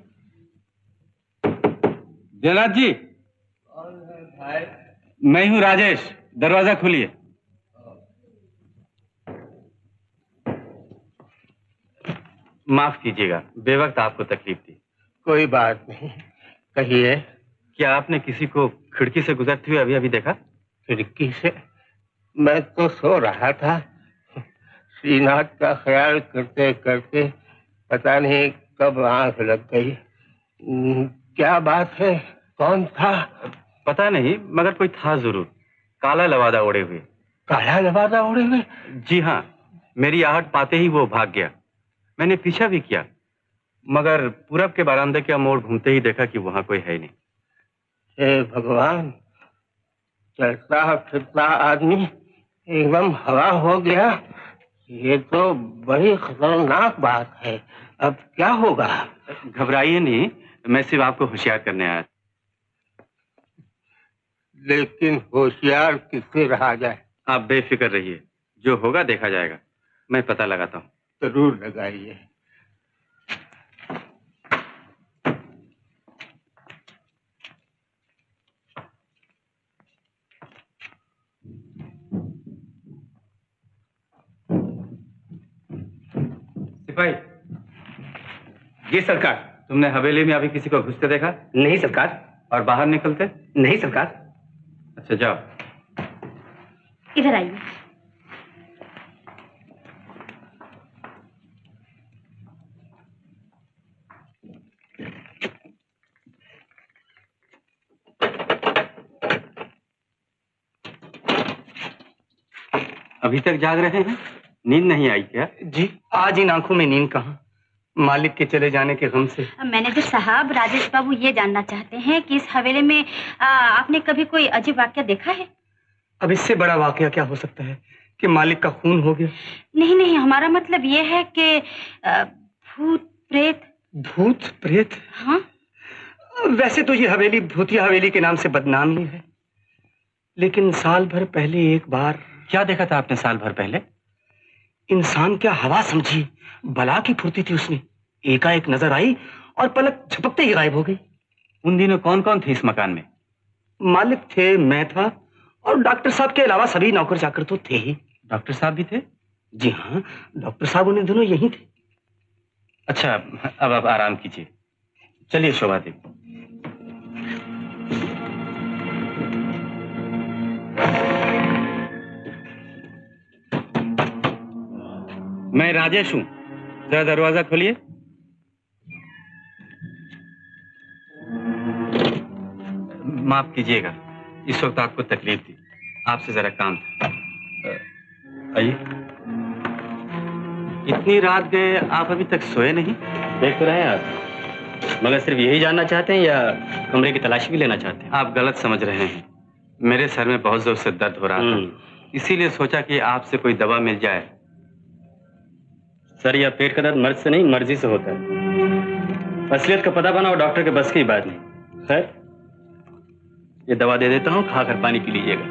दीनानाथ जी। कौन है भाई? मैं हूँ राजेश, दरवाजा खोलिए। माफ कीजिएगा, बेवक्त आपको तकलीफ दी। कोई बात नहीं, कहिए। क्या आपने किसी को खिड़की से गुजरते हुए अभी अभी देखा? खिड़की से? मैं तो सो रहा था। श्रीनाथ का ख्याल करते करते पता नहीं कब आंख लग गई। क्या बात है? कौन था? पता नहीं, मगर कोई था जरूर। काला लवादा ओढ़े हुए। काला लवादा ओढ़े हुए? जी हाँ, मेरी आहट पाते ही वो भाग गया। मैंने पीछा भी किया, मगर पूरब के बरामदे का मोड़ घूमते ही देखा कि वहां कोई है नहीं। हे भगवान, चलता फिरता आदमी एकदम हवा हो गया। ये तो बड़ी खतरनाक बात है। अब क्या होगा? घबराइए नहीं, मैं सिर्फ आपको होशियार करने आया। लेकिन होशियार किससे रहा जाए? आप बेफिक्र रहिए, जो होगा देखा जाएगा। मैं पता लगाता हूँ। जरूर लगाइए। सिपाही। जी सरकार। तुमने हवेली में अभी किसी को घुसते देखा? नहीं सरकार। और बाहर निकलते? नहीं सरकार। अच्छा जाओ। इधर आइए। अभी तक जाग रहे हैं? नींद नहीं आई क्या? जी, आज इन आंखों में नींद कहाँ, मालिक के चले जाने के गम से। मैनेजर साहब, राजेश बाबू ये जानना चाहते हैं कि इस हवेली में आपने कभी कोई अजीब वाकया देखा है? अब इससे बड़ा वाकया क्या हो सकता है कि मालिक का खून हो गया? नहीं नहीं, हमारा मतलब ये है कि भूत प्रेत। भूत प्रेत? हाँ। वैसे तो ये हवेली भूतिया हवेली के नाम से बदनाम ही है, लेकिन साल भर पहले एक बार। क्या देखा था आपने साल भर पहले? इंसान क्या हवा समझी, बला की फुर्ती थी उसमें। एकाएक नजर आई और पलक झपकते ही गायब हो गई। उन दिनों कौन कौन थे इस मकान में? मालिक थे, मैं था, और डॉक्टर साहब के अलावा सभी नौकर चाकर तो थे ही। डॉक्टर साहब भी थे? जी हाँ, डॉक्टर साहब उन्हें दोनों यही थे। अच्छा, अब आप आराम कीजिए। चलिए शोभा देवी। मैं राजेश हूं, जरा दरवाजा खोलिए। माफ कीजिएगा, इस वक्त आपको तकलीफ दी। आपसे जरा काम था। आइए। इतनी रात गए, आप अभी तक सोए नहीं? देख तो रहे हैं आप, मगर सिर्फ यही जानना चाहते हैं या कमरे की तलाशी भी लेना चाहते हैं? आप गलत समझ रहे हैं। मेरे सर में बहुत जोर से दर्द हो रहा था, इसीलिए सोचा कि आपसे कोई दवा मिल जाए। सर या पेट का दर्द मर्ज से नहीं, मर्जी से होता है। असलियत का पता पाना और डॉक्टर के बस की बात नहीं। खैर, ये दवा दे देता हूँ, खाकर पानी पी लीजिएगा।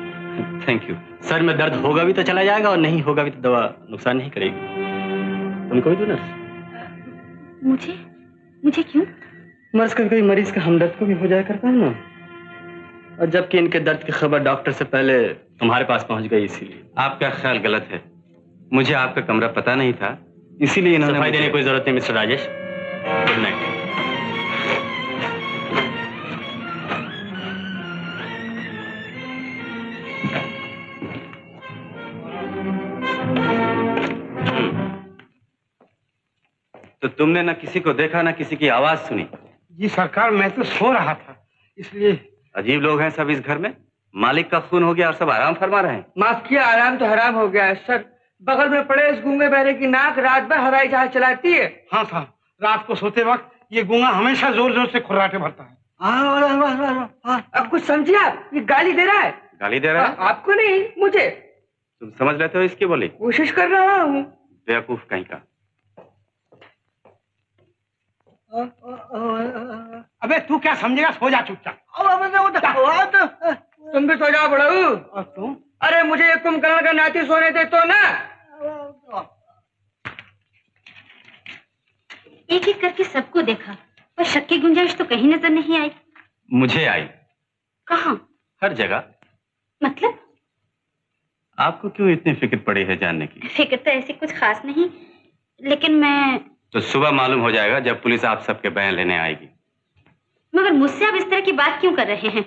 Thank you. सर में दर्द होगा भी तो चला जाएगा और नहीं होगा भी तो दवा नुकसान नहीं करेगी। तुमको भी दो नर्स? मुझे मुझे क्यों? मर्ज का कभी मरीज का हमदर्द को भी हो जाया करता है ना, और जबकि इनके दर्द की खबर डॉक्टर से पहले तुम्हारे पास पहुंच गई, इसीलिए। आपका ख्याल गलत है, मुझे आपका कमरा पता नहीं था, इसीलिए इन्होंने सफाई देने की कोई जरूरत नहीं मिस्टर राजेश। Good night. तो तुमने ना किसी को देखा ना किसी की आवाज सुनी? जी सरकार, मैं तो सो रहा था, इसलिए। अजीब लोग हैं सब इस घर में। मालिक का खून हो गया और सब आराम फरमा रहे हैं। माफ किया, आराम तो हराम हो गया है सर। बगल में पड़े इस गूंगे बहरे की नाक रात भर हवाई जहाज चलाती है। हाँ साहब, रात को सोते वक्त ये गूंगा हमेशा जोर जोर से खुर्राटे भरता है। अब कुछ समझिए आप, ये गाली दे रहा है। गाली दे रहा है? आपको नहीं, मुझे। तुम समझ लेते हो इसकी बोली? कोशिश कर रहा हूँ। बेवकूफ कहीं का। अबे तू क्या समझेगा, सो जा चुपचाप। तुम भी सो जाओ बड़ू। और तुम? अरे मुझे एक कुंभकर्ण का नाती सोने दे तो ना। एक एक करके सबको देखा, पर शक की गुंजाइश तो कहीं नजर नहीं आई। मुझे आई। कहाँ? हर जगह। मतलब? आपको क्यों इतनी फिक्र पड़ी है जानने की? फिक्र तो ऐसी कुछ खास नहीं, लेकिन मैं। तो सुबह मालूम हो जाएगा जब पुलिस आप सबके बयान लेने आएगी। मगर मुझसे आप इस तरह की बात क्यों कर रहे हैं?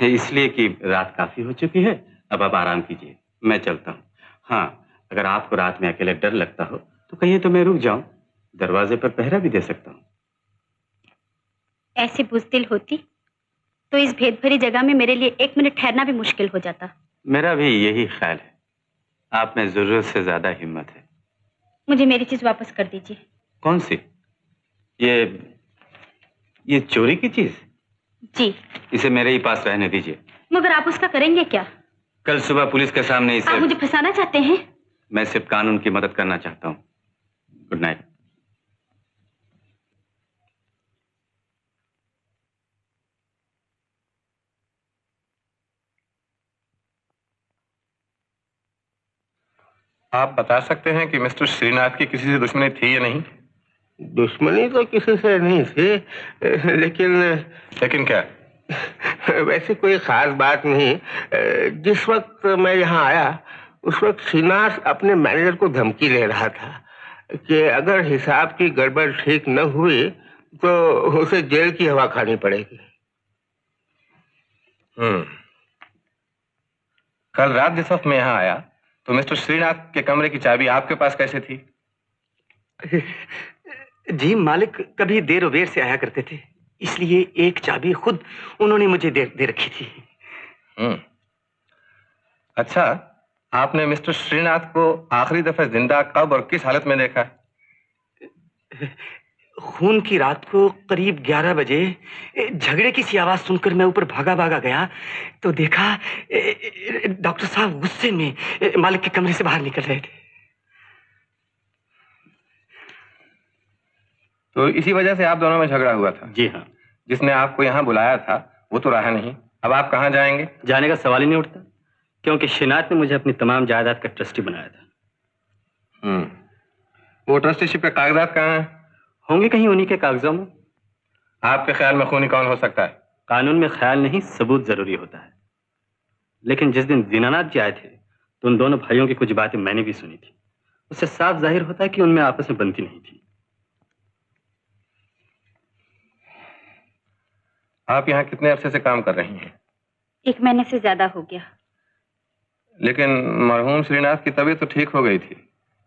इसलिए कि रात काफी हो चुकी है, अब आप आराम कीजिए, मैं चलता हूँ। हाँ, अगर आपको रात में अकेले डर लगता हो तो कहिए तो मैं रुक जाऊं, दरवाजे पर पहरा भी दे सकता हूँ। ऐसी बुज़दिल होती तो इस भेद भरी जगह में मेरे लिए 1 मिनट ठहरना भी मुश्किल हो जाता। मेरा भी यही ख्याल है, आप में जरूरत से ज्यादा हिम्मत है। मुझे मेरी चीज वापस कर दीजिए। कौन सी? ये चोरी की चीज? जी। इसे मेरे ही पास रहने दीजिए। मगर आप उसका करेंगे क्या? कल सुबह पुलिस के सामने इसे। आप मुझे फंसाना चाहते हैं? मैं सिर्फ कानून की मदद करना चाहता हूँ। Good night. आप बता सकते हैं कि मिस्टर श्रीनाथ की किसी से दुश्मनी थी या नहीं? दुश्मनी तो किसी से नहीं थी, लेकिन क्या? वैसे कोई खास बात नहीं। जिस वक्त मैं यहाँ आया उस वक्त श्रीनाथ अपने मैनेजर को धमकी दे रहा था कि अगर हिसाब की गड़बड़ ठीक न हुई तो उसे जेल की हवा खानी पड़ेगी। कल रात जिस वक्त मैं यहाँ आया तो मिस्टर श्रीनाथ के कमरे की चाबी आपके पास कैसे थी? जी, मालिक कभी देर वेर से आया करते थे, इसलिए एक चाबी खुद उन्होंने मुझे दे रखी थी। अच्छा, आपने मिस्टर श्रीनाथ को आखिरी दफा जिंदा कब और किस हालत में देखा? खून की रात को करीब 11 बजे झगड़े की सी आवाज सुनकर मैं ऊपर भागा गया तो देखा डॉक्टर साहब गुस्से में मालिक के कमरे से बाहर निकल रहे थे। तो इसी वजह से आप दोनों में झगड़ा हुआ था? जी हाँ। जिसने आपको यहाँ बुलाया था वो तो रहा नहीं, अब आप कहाँ जाएंगे? जाने का सवाल ही नहीं उठता, क्योंकि श्रीनाथ ने मुझे अपनी तमाम जायदाद का ट्रस्टी बनाया था। वो ट्रस्टीशिप के कागजात कहाँ हैं? होंगे कहीं उन्हीं के कागजों में। आपके ख्याल में खूनी कौन हो सकता है? कानून में ख्याल नहीं, सबूत जरूरी होता है। लेकिन जिस दिन दीनानाथ जी आए थे तो उन दोनों भाइयों की कुछ बातें मैंने भी सुनी थी, उससे साफ जाहिर होता है कि उनमें आपस में बनती नहीं थी। आप यहाँ कितने अरसे से काम कर रही हैं? 1 महीने से ज्यादा हो गया। लेकिन मरहूम श्रीनाथ की तबीयत तो ठीक हो गई थी,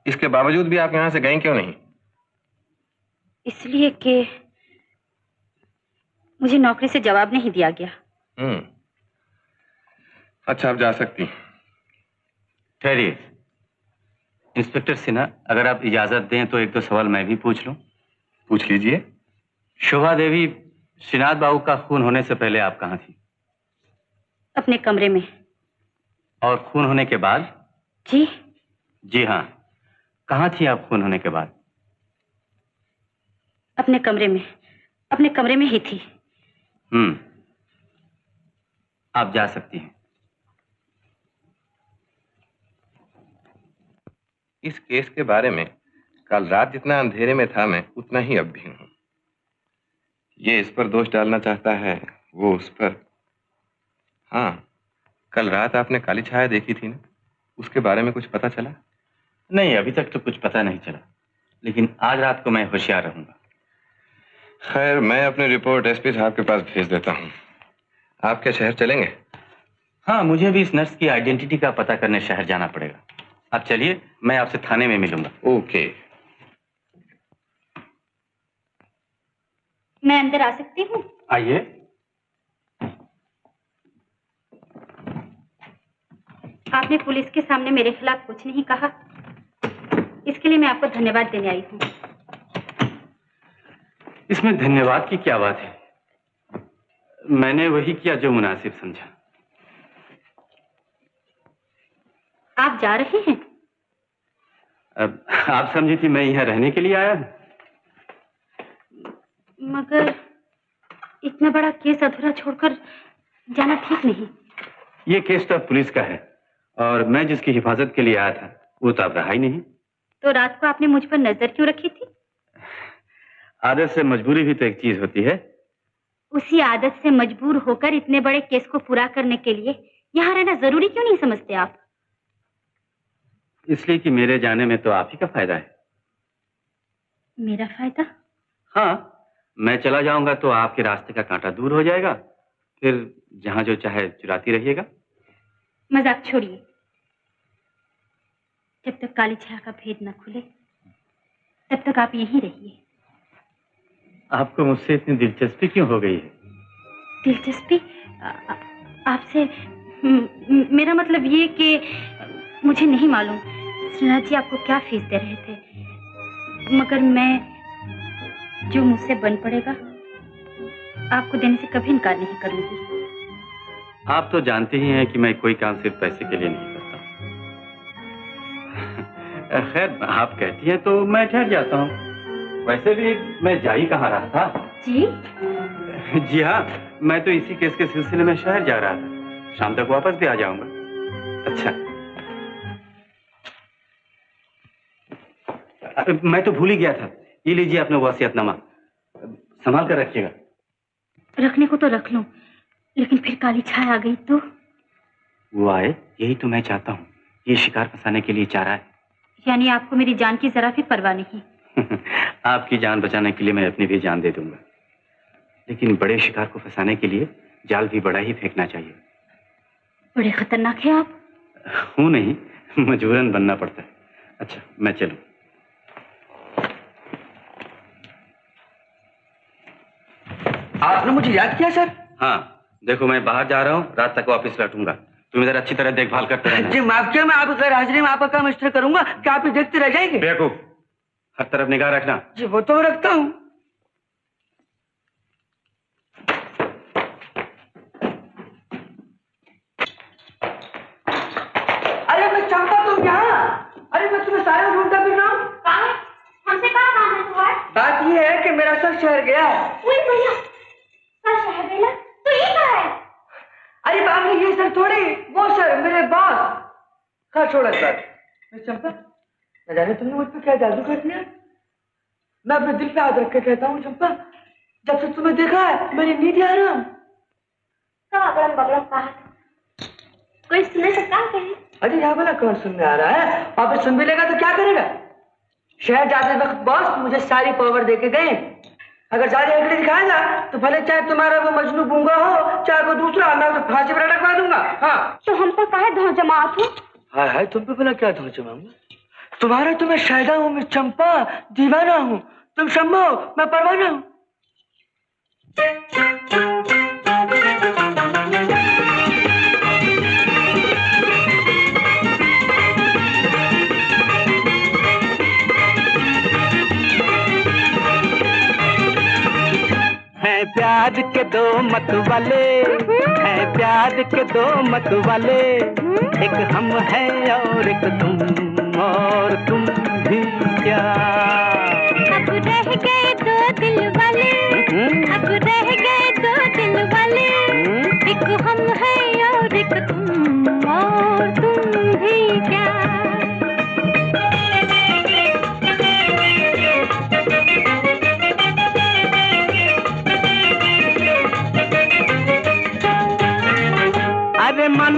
इसके बावजूद भी आप यहाँ से गईं क्यों नहीं? इसलिए कि मुझे नौकरी से जवाब नहीं दिया गया। अच्छा, आप जा सकती। ठहरिए इंस्पेक्टर सिन्हा, अगर आप इजाजत दें तो 1-2 सवाल मैं भी पूछ लूं? पूछ लीजिए। शोभा देवी, श्रीनाथ बाबू का खून होने से पहले आप कहाँ थी? अपने कमरे में। और खून होने के बाद? जी? जी हाँ, कहाँ थी आप खून होने के बाद? अपने कमरे में, अपने कमरे में ही थी। आप जा सकती हैं। इस केस के बारे में कल रात जितना अंधेरे में था मैं, उतना ही अब भी हूं। ये इस पर दोष डालना चाहता है, वो उस पर। हाँ, कल रात आपने काली छाया देखी थी ना, उसके बारे में कुछ पता चला? नहीं, अभी तक तो कुछ पता नहीं चला, लेकिन आज रात को मैं होशियार रहूंगा। खैर, मैं अपनी रिपोर्ट एसपी साहब के पास भेज देता हूँ। आप क्या शहर चलेंगे? हाँ, मुझे भी इस नर्स की आइडेंटिटी का पता करने शहर जाना पड़ेगा। आप चलिए, मैं आपसे थाने में मिलूंगा। ओके। मैं अंदर आ सकती हूँ? आइए। आपने पुलिस के सामने मेरे खिलाफ कुछ नहीं कहा, इसके लिए मैं आपको धन्यवाद देने आई हूँ। इसमें धन्यवाद की क्या बात है? मैंने वही किया जो मुनासिब समझा। आप जा रहे हैं? अब आप समझी थी मैं यहाँ रहने के लिए आया हूँ। मगर इतना बड़ा केस अधूरा छोड़कर जाना ठीक नहीं। ये केस तो अब पुलिस का है, और मैं जिसकी हिफाजत के लिए आया था वो तो अब रहा ही नहीं। तो रात को आपने मुझ पर नजर क्यों रखी थी? आदत से मजबूरी भी तो एक चीज होती है। उसी आदत से मजबूर होकर इतने बड़े केस को पूरा करने के लिए यहाँ रहना जरूरी क्यों नहीं समझते आप? इसलिए कि मेरे जाने में तो आप ही का फायदा है। मेरा फायदा? हाँ, मैं चला जाऊंगा तो आपके रास्ते का कांटा दूर हो जाएगा, फिर जहां जो चाहे चुराती रहिएगा। मजाक छोड़िए। जब तक काली छाया का भेद न खुले तब तक आप यहीं रहिए। आपको मुझसे इतनी दिलचस्पी क्यों हो गई है? दिलचस्पी? आपसे? मेरा मतलब ये कि मुझे नहीं मालूम श्रीनाथ जी आपको क्या फीस दे रहे थे, मगर मैं जो मुझसे बन पड़ेगा आपको देने से कभी इनकार नहीं करूंगी। आप तो जानते ही हैं कि मैं कोई काम सिर्फ पैसे के लिए नहीं करता। खैर, आप कहती हैं तो मैं ठहर जाता हूँ। वैसे भी मैं जा ही कहाँ रहा था। जी? जी हाँ, मैं तो इसी केस के सिलसिले में शहर जा रहा था। शाम तक वापस भी आ जाऊंगा। अच्छा, मैं तो भूल ही गया था। ये लीजिए अपना वसीयतनामा, संभाल कर रखिएगा। रखने को तो रख लूं, लेकिन फिर काली छाया आ गई तो? वो आए, यही तो मैं चाहता हूँ। ये शिकार फंसाने के लिए चाह रहा है। यानी आपको मेरी जान की जरा भी परवाह नहीं? आपकी जान बचाने के लिए मैं अपनी भी जान दे दूंगा, लेकिन बड़े शिकार को फंसाने के लिए जाल भी बड़ा ही फेंकना चाहिए। बड़े खतरनाक है आप। हूं नहीं, मजबूरन बनना पड़ता है। अच्छा, मैं चलूं। आपने मुझे याद किया सर? हाँ, देखो मैं बाहर जा रहा हूँ, रात तक वापस लौटूंगा। तुम इधर अच्छी तरह देखभाल करते रहना। जी माफ किया, मैं आपकी गैर हाजिरी में आपका काम इस तरह करूंगा कि आप ही देखते रह जाएंगे। बेवकूफ, हर तरफ निगाह रखना। जी वो तो रखता हूँ। अरे मैं चंपा, तुम यहाँ? अरे मैं तुम्हें सारे ढूंढता फिर रहा हूँ। हमसे कहाँ काम है तुम्हारा? बात ये है कि मेरा सर शहर गया है। भैया, सर शहर गया तो ये क्या है? अरे बाप रे, ये सर थोड़ी, वो सर मेरे बॉस। खैर छोड़ इस बात। मैं चंपा, न जाने तुमने मुझ पर क्या जादू कर दिया। मैं अपने दिल पे हाथ रख के कहता हूँ चंपा, जब से तुम्हें देखा है मेरी नींद आराम। अगड़म बगड़म कहा कोई सुने से क्या कहे? अरे यहाँ वाला कौन सुनने आ रहा है? वापस सुन भी लेगा तो क्या करेगा? शहर जाते वक्त बॉस मुझे सारी पावर दे के गए। अगर सारी आंकड़े दिखाएगा तो भले चाहे तुम्हारा वो मजनू गूंगा हो, चाहे वो दूसरा, मैं उसे फांसी पर लटकवा दूंगा। हाँ, तो हम पर काहे धौ जमात हो? हाय हाय, तुम पे भला क्या धौ जमाऊंगा? तुम्हारा तो मैं शायदा हूँ, मैं चंपा दीवाना हूँ। तुम शम्मा हो, मैं परवाना हूँ। हैं प्यार के दो मत वाले, हैं प्यार के दो मत वाले, एक हम हैं और एक तुम, और तुम भी क्या। अब रह गए दो दिल वाले,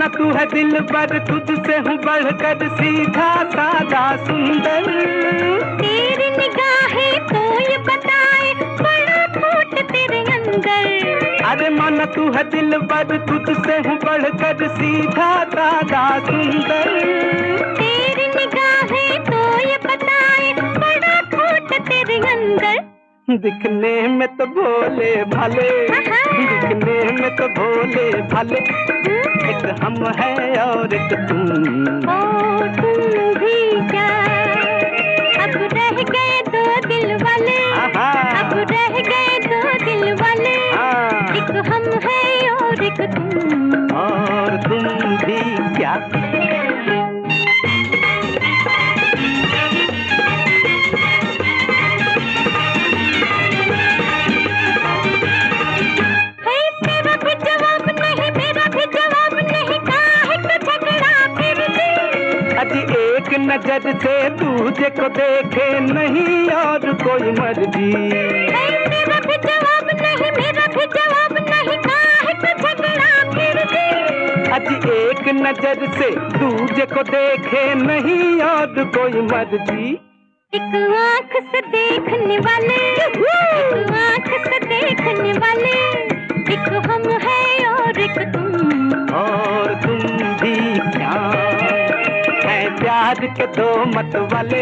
माना तू है दिल पर, तुझसे हूँ बढ़कर सीधा सादा सुंदर। तेरी निगाहें तो ये बताए बड़ा खोट तेरे अंदर। अरे माना तू है दिल पर, तुझसे हूँ बढ़कर सीधा सादा सुंदर। तेरी निगाहें तो ये बताए बड़ा खोट तेरे अंदर। दिखने में तो भोले भाले, दिखने में तो भोले भाले, एक हम है और एक तुम। ओ तुम भी क्या, अब रह गए दो दिल वाले, अब रह गए दो दिल वाले, एक हम है और एक तुम। और तुम भी क्या। नजर से दूजे को देखे नहीं और कोई मर्जी। मेरा भी जवाब नहीं, मेरा भी जवाब नहीं, काहे को झगड़ा फिर भी। अजी एक नजर से दूजे को देखे नहीं और कोई मर्जी। एक आंख से देखने वाले, एक आंख से देखने वाले, एक हम है और एक तुम। और तुम भी क्या, प्यार के दो मत वाले,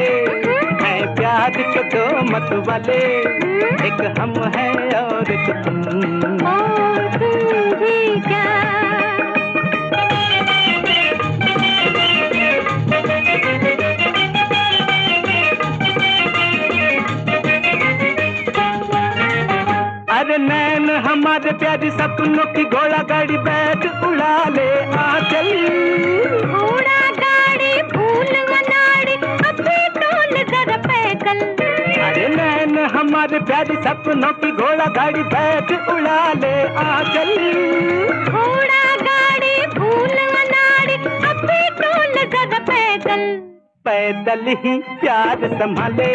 हैं प्यार के दो मत वाले, एक हम है और एक तुम। और तुम भी क्या। अरे नैन हमारे प्यारी सपनों की घोड़ा गाड़ी बैठ उड़ा ले आंचल। घोड़ा गाड़ी फूल मनाड़ी अभी टोल जरा पैदल। अरे नैन हमारे प्यारी सपनों की घोड़ा गाड़ी बैठ उड़ा ले आंचल। घोड़ा गाड़ी फूल मनाड़ी अभी टोल जरा पैदल। पैदल ही प्यार संभाले,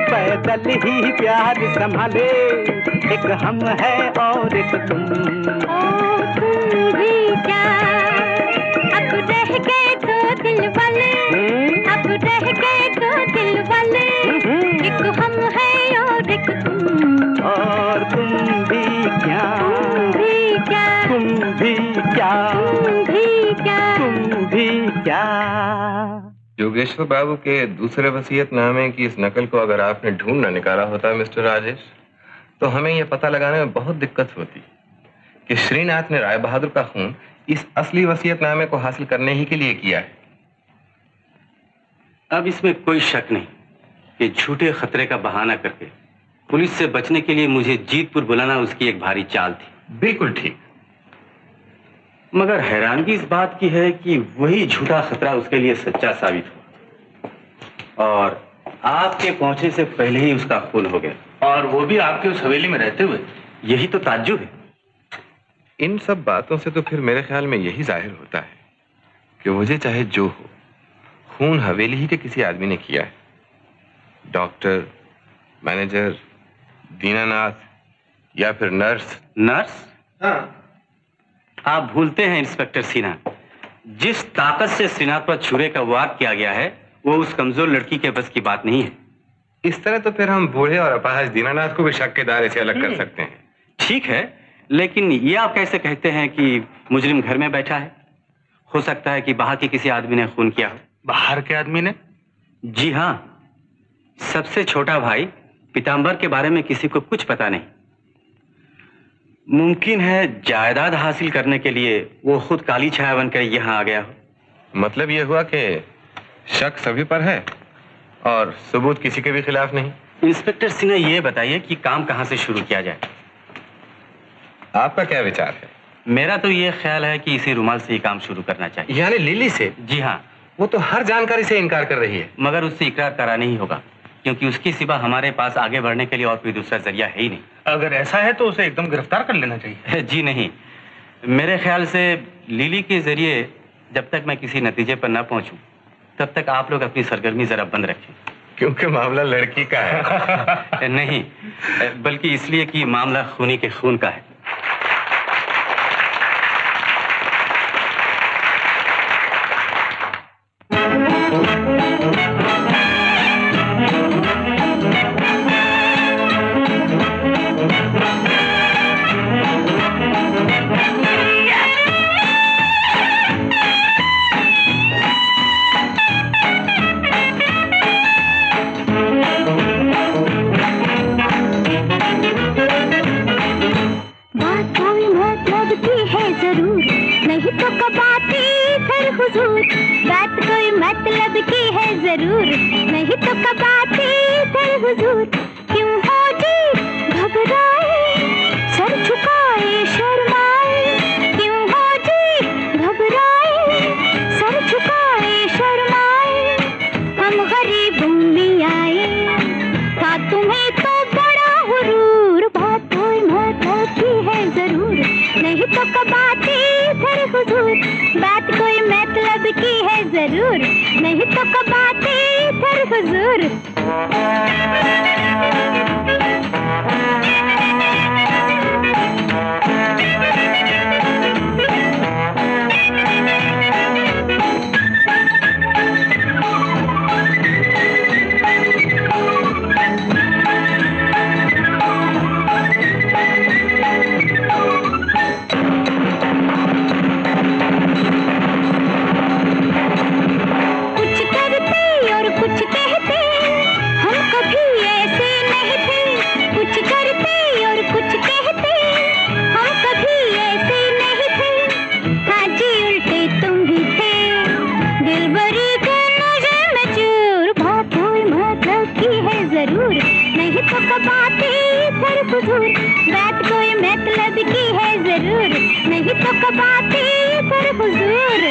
पैदल ही प्यार संभाले, एक हम है और एक तुम। ओ तुम भी क्या, अब रह गए दो दिल वाले, अब रह गए दो दिल वाले, एक हम है और एक तुम। और तुम भी क्या, तुम भी क्या, तुम भी क्या, तुम भी क्या, तुम भी क्या। योगेश्वर बाबू के दूसरे वसीयतनामे की इस नकल को अगर आपने ढूंढ न निकाला होता मिस्टर राजेश, तो हमें यह पता लगाने में बहुत दिक्कत होती कि श्रीनाथ ने राय बहादुर का खून इस असली वसीयतनामे को हासिल करने ही के लिए किया है। अब इसमें कोई शक नहीं कि झूठे खतरे का बहाना करके पुलिस से बचने के लिए मुझे जीतपुर बुलाना उसकी एक भारी चाल थी। बिल्कुल ठीक। मगर हैरानगी इस बात की है कि वही झूठा खतरा उसके लिए सच्चा साबित हुआ और आपके पहुंचने से पहले ही उसका खून हो गया, और वो भी आपके उस हवेली में रहते हुए। यही तो ताज्जुब है। इन सब बातों से तो फिर मेरे ख्याल में यही जाहिर होता है कि मुझे चाहे जो हो, खून हवेली ही के किसी आदमी ने किया है। डॉक्टर, मैनेजर, दीनानाथ या फिर नर्स। नर्स? हाँ। आप भूलते हैं इंस्पेक्टर सिन्हा, जिस ताकत से श्रीनाथ पर छुरे का वार किया गया है वो उस कमजोर लड़की के बस की बात नहीं है। इस तरह तो फिर हम बूढ़े और अपाहज दीनानाथ को भी शक के दायरे से अलग कर सकते हैं। ठीक है, लेकिन ये आप कैसे कहते हैं कि मुजरिम घर में बैठा है? हो सकता है कि बाहर के किसी आदमी ने खून किया हो। बाहर के आदमी ने? जी हाँ, सबसे छोटा भाई पीताम्बर के बारे में किसी को कुछ पता नहीं। मुमकिन है जायदाद हासिल करने के लिए वो खुद काली छाया बनकर यहाँ आ गया हो। मतलब ये हुआ कि शक सभी पर है और सबूत किसी के भी खिलाफ नहीं। इंस्पेक्टर सिन्हा, ये बताइए कि काम कहाँ से शुरू किया जाए? आपका क्या विचार है? मेरा तो ये ख्याल है कि इसी रुमाल से ही काम शुरू करना चाहिए। यानी लिली से? जी हाँ। वो तो हर जानकारी से इनकार कर रही है। मगर उससे इकरार कराना ही होगा, क्योंकि उसके सिवा हमारे पास आगे बढ़ने के लिए और कोई दूसरा जरिया है ही नहीं। अगर ऐसा है तो उसे एकदम गिरफ्तार कर लेना चाहिए। जी नहीं, मेरे ख्याल से लिली के जरिए जब तक मैं किसी नतीजे पर न पहुंचूं, तब तक आप लोग अपनी सरगर्मी जरा बंद रखें। क्योंकि मामला लड़की का है। नहीं, बल्कि इसलिए कि मामला खूनी के खून का है। मतलब की है जरूर, नहीं तो कब आते इधर हुजूर। क्यों हो जी घबराए, सर झुकाए शर्माए, क्यों हो जी घबराए, सर झुकाए शर्माए। हम गरीबों में आए, था तुम्हें तो बड़ा हुरूर, बात कोई मतलब की है जरूर, नहीं तो कब आते इधर हुजूर। बात कोई मतलब की है जरूर, नहीं तो कब आते इधर हुजूर। बात कोई मतलब की है जरूर, नहीं तो कब आते इधर हुजूर। बात कोई मतलब की है जरूर, नहीं तो कब आते इधर हुजूर।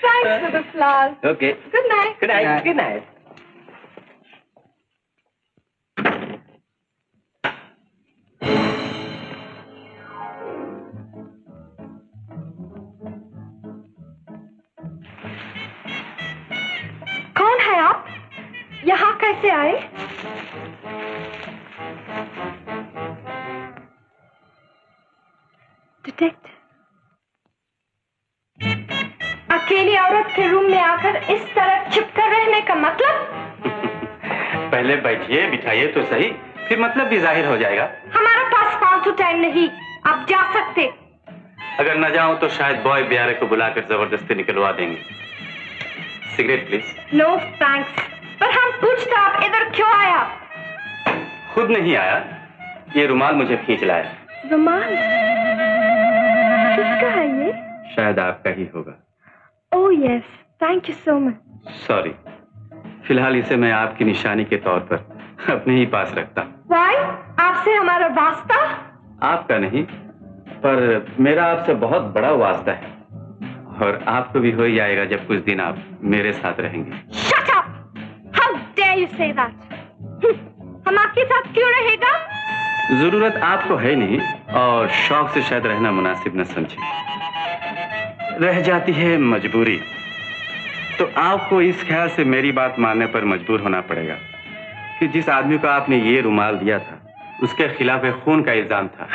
Thanks for the flowers. Okay. Good night. Good night. Good night. कौन है आप? यहाँ कैसे आए? डिटेक्टिव, अकेली औरत के रूम में आकर इस तरह छिपकर रहने का मतलब? पहले बैठिए, बिठाइए तो सही, फिर मतलब भी जाहिर हो जाएगा। हमारे पास फालतू टाइम नहीं, आप जा सकते। अगर न जाऊं तो शायद बॉय बियारे को बुलाकर जबरदस्ती निकलवा देंगे। Cigarette please. No thanks. पर हम पूछते आप इधर क्यों आया? खुद नहीं आया, ये रुमाल मुझे खींच लाया। रुमाल? किसका है ये? शायद आपका ही होगा। Oh yes, thank you so much. Sorry, फिलहाल इसे मैं आपकी निशानी के तौर पर अपने ही पास रखता हूँ। वाई? आपसे हमारा वास्ता? आपका नहीं, पर मेरा आपसे बहुत बड़ा वास्ता है, और आपको भी हो ही जाएगा जब कुछ दिन आप मेरे साथ रहेंगे। Shut up! How dare you say that? हम आपके साथ क्यों रहेगा? जरूरत आपको है नहीं, और शौक से शायद रहना मुनासिब न समझे। रह जाती है मजबूरी, तो आपको इस ख्याल से मेरी बात मानने पर मजबूर होना पड़ेगा कि जिस आदमी को आपने ये रुमाल दिया था उसके खिलाफ खून का इल्जाम था।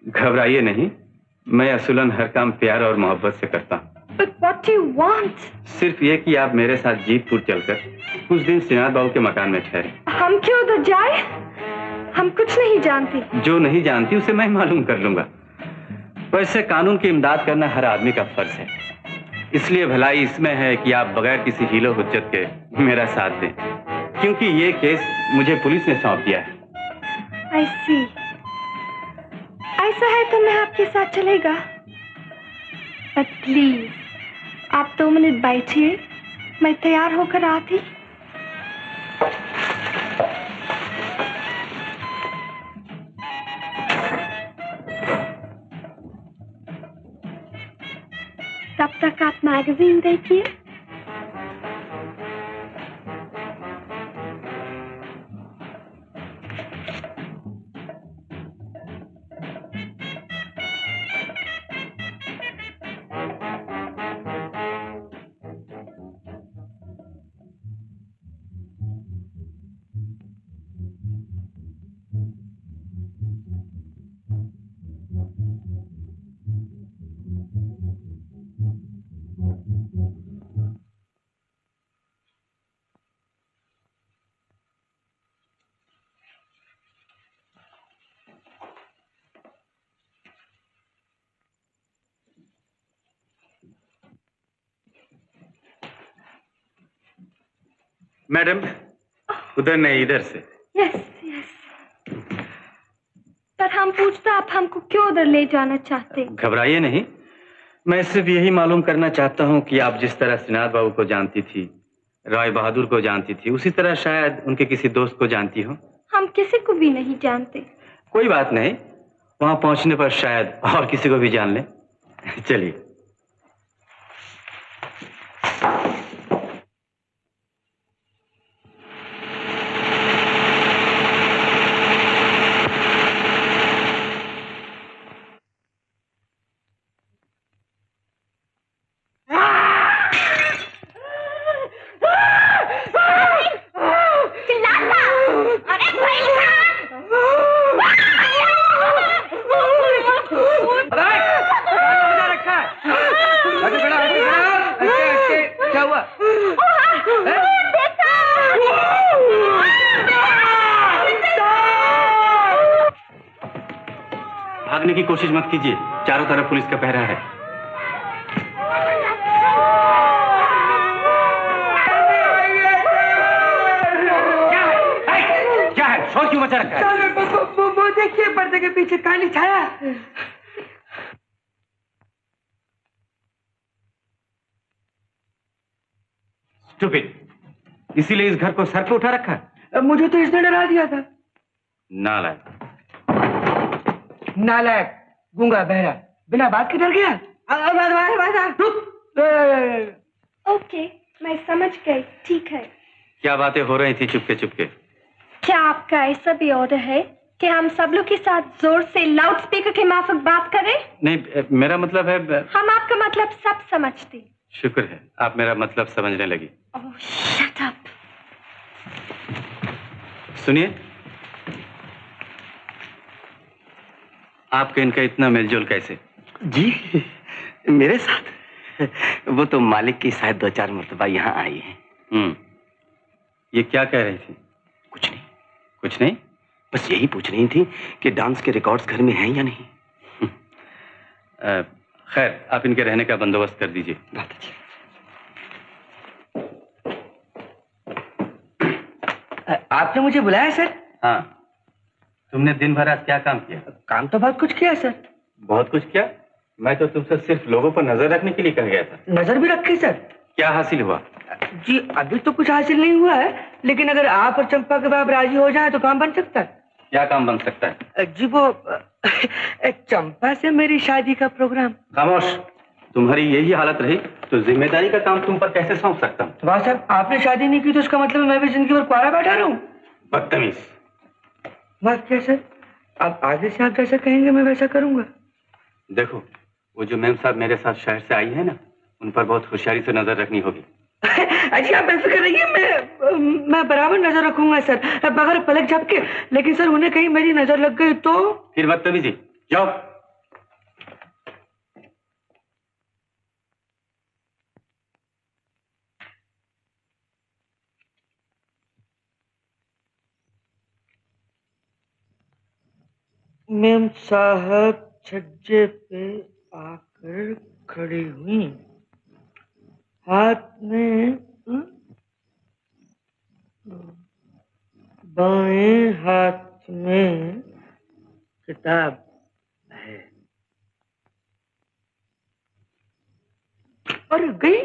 घबराइए नहीं, मैं असुलन हर काम प्यार और मोहब्बत से करता हूँ। But what do you want? सिर्फ ये कि आप मेरे साथ जीतपुर चलकर कुछ दिन श्रीनाथ बाबू के मकान में ठहरे। हम क्यों उधर जाए? हम कुछ नहीं जानती। जो नहीं जानती उसे मैं मालूम कर लूंगा। वैसे कानून की इमदाद करना हर आदमी का फर्ज है, इसलिए भलाई इसमें है कि आप बगैर किसी हीलो हुज्जत के मेरा साथ दें, क्योंकि ये केस मुझे पुलिस ने सौंप दिया है। I see. ऐसा है तो मैं आपके साथ चलेगा, बट प्लीज आप 2 मिनट बैठिए, मैं तैयार होकर आती। तक आप मैगजीन देखिए। मैडम, उधर नहीं, इधर से। Yes yes. पर हम पूछते आप हमको क्यों उधर ले जाना चाहते? घबराइए नहीं, मैं सिर्फ यही मालूम करना चाहता हूँ कि आप जिस तरह श्रीनाथ बाबू को जानती थी, राय बहादुर को जानती थी, उसी तरह शायद उनके किसी दोस्त को जानती हो। हम किसी को भी नहीं जानते। कोई बात नहीं, वहां पहुंचने पर शायद और किसी को भी जान ले। चलिए। भागने की कोशिश मत कीजिए, चारों तरफ पुलिस का पहरा है। क्या है? शोर क्यों मचा रखा है? वो देखिए, पर्दे के पीछे काली छाया। स्टूपिड, इसीलिए इस घर को सर पे उठा रखा है? मुझे तो इसने डरा दिया था। नालायक। नालायक, गूंगा बहरा, बिना बात के डर गया। ओके, मैं समझ गई, ठीक है। क्या बातें हो रही थी चुपके चुपके? क्या आपका ऐसा भी ऑर्डर है कि हम सब लोग के साथ जोर से लाउड स्पीकर के माफिक बात करें? नहीं, मेरा मतलब है। हम आपका मतलब सब समझते। शुक्र है, आप मेरा मतलब समझने लगी। ओह, शट अप। सुनिए, आपके इनका इतना मेलजोल कैसे? जी, मेरे साथ वो तो मालिक की शायद 2-4 मरतबा यहाँ आई है। ये क्या कह रही थी? कुछ नहीं। कुछ नहीं? बस यही पूछ रही थी कि डांस के रिकॉर्ड्स घर में हैं या नहीं। खैर, आप इनके रहने का बंदोबस्त कर दीजिए। बात अच्छी। आपने मुझे बुलाया सर? हाँ। तुमने दिन भर आज क्या काम किया? काम तो बहुत कुछ किया सर। बहुत कुछ किया? मैं तो तुमसे सिर्फ लोगों पर नजर रखने के लिए कह गया था। नजर भी रखी सर। क्या हासिल हुआ? जी, अभी तो कुछ हासिल नहीं हुआ है, लेकिन अगर आप और चंपा के बाप राजी हो जाए तो काम बन सकता है। क्या काम बन सकता है? जी, वो चंपा से मेरी शादी का प्रोग्राम। खामोश, तुम्हारी यही हालत रही तो जिम्मेदारी का काम तुम पर कैसे सौंप सकता हूँ? वाह साहब, आपने शादी नहीं की तो इसका मतलब मैं भी जिंदगी भर कुआरा बैठा रहूं? बदतमीज। वाह, क्या सर, अब आगे से आप जैसा कहेंगे मैं वैसा करूंगा। देखो, वो जो मैम साहब मेरे साथ शहर से आई है ना, उन पर बहुत होशियारी से नजर रखनी होगी। अजी, आप बेफिक्र रहिए, मैं बराबर नजर रखूंगा सर, बगैर पलक झपके। लेकिन सर, उन्हें कहीं मेरी नजर लग गई तो? फिर बदतमीजी। जाओ। मैम साहब छज्जे पे आकर खड़ी हुई, हाथ में बाएं हाथ में किताब है और गई।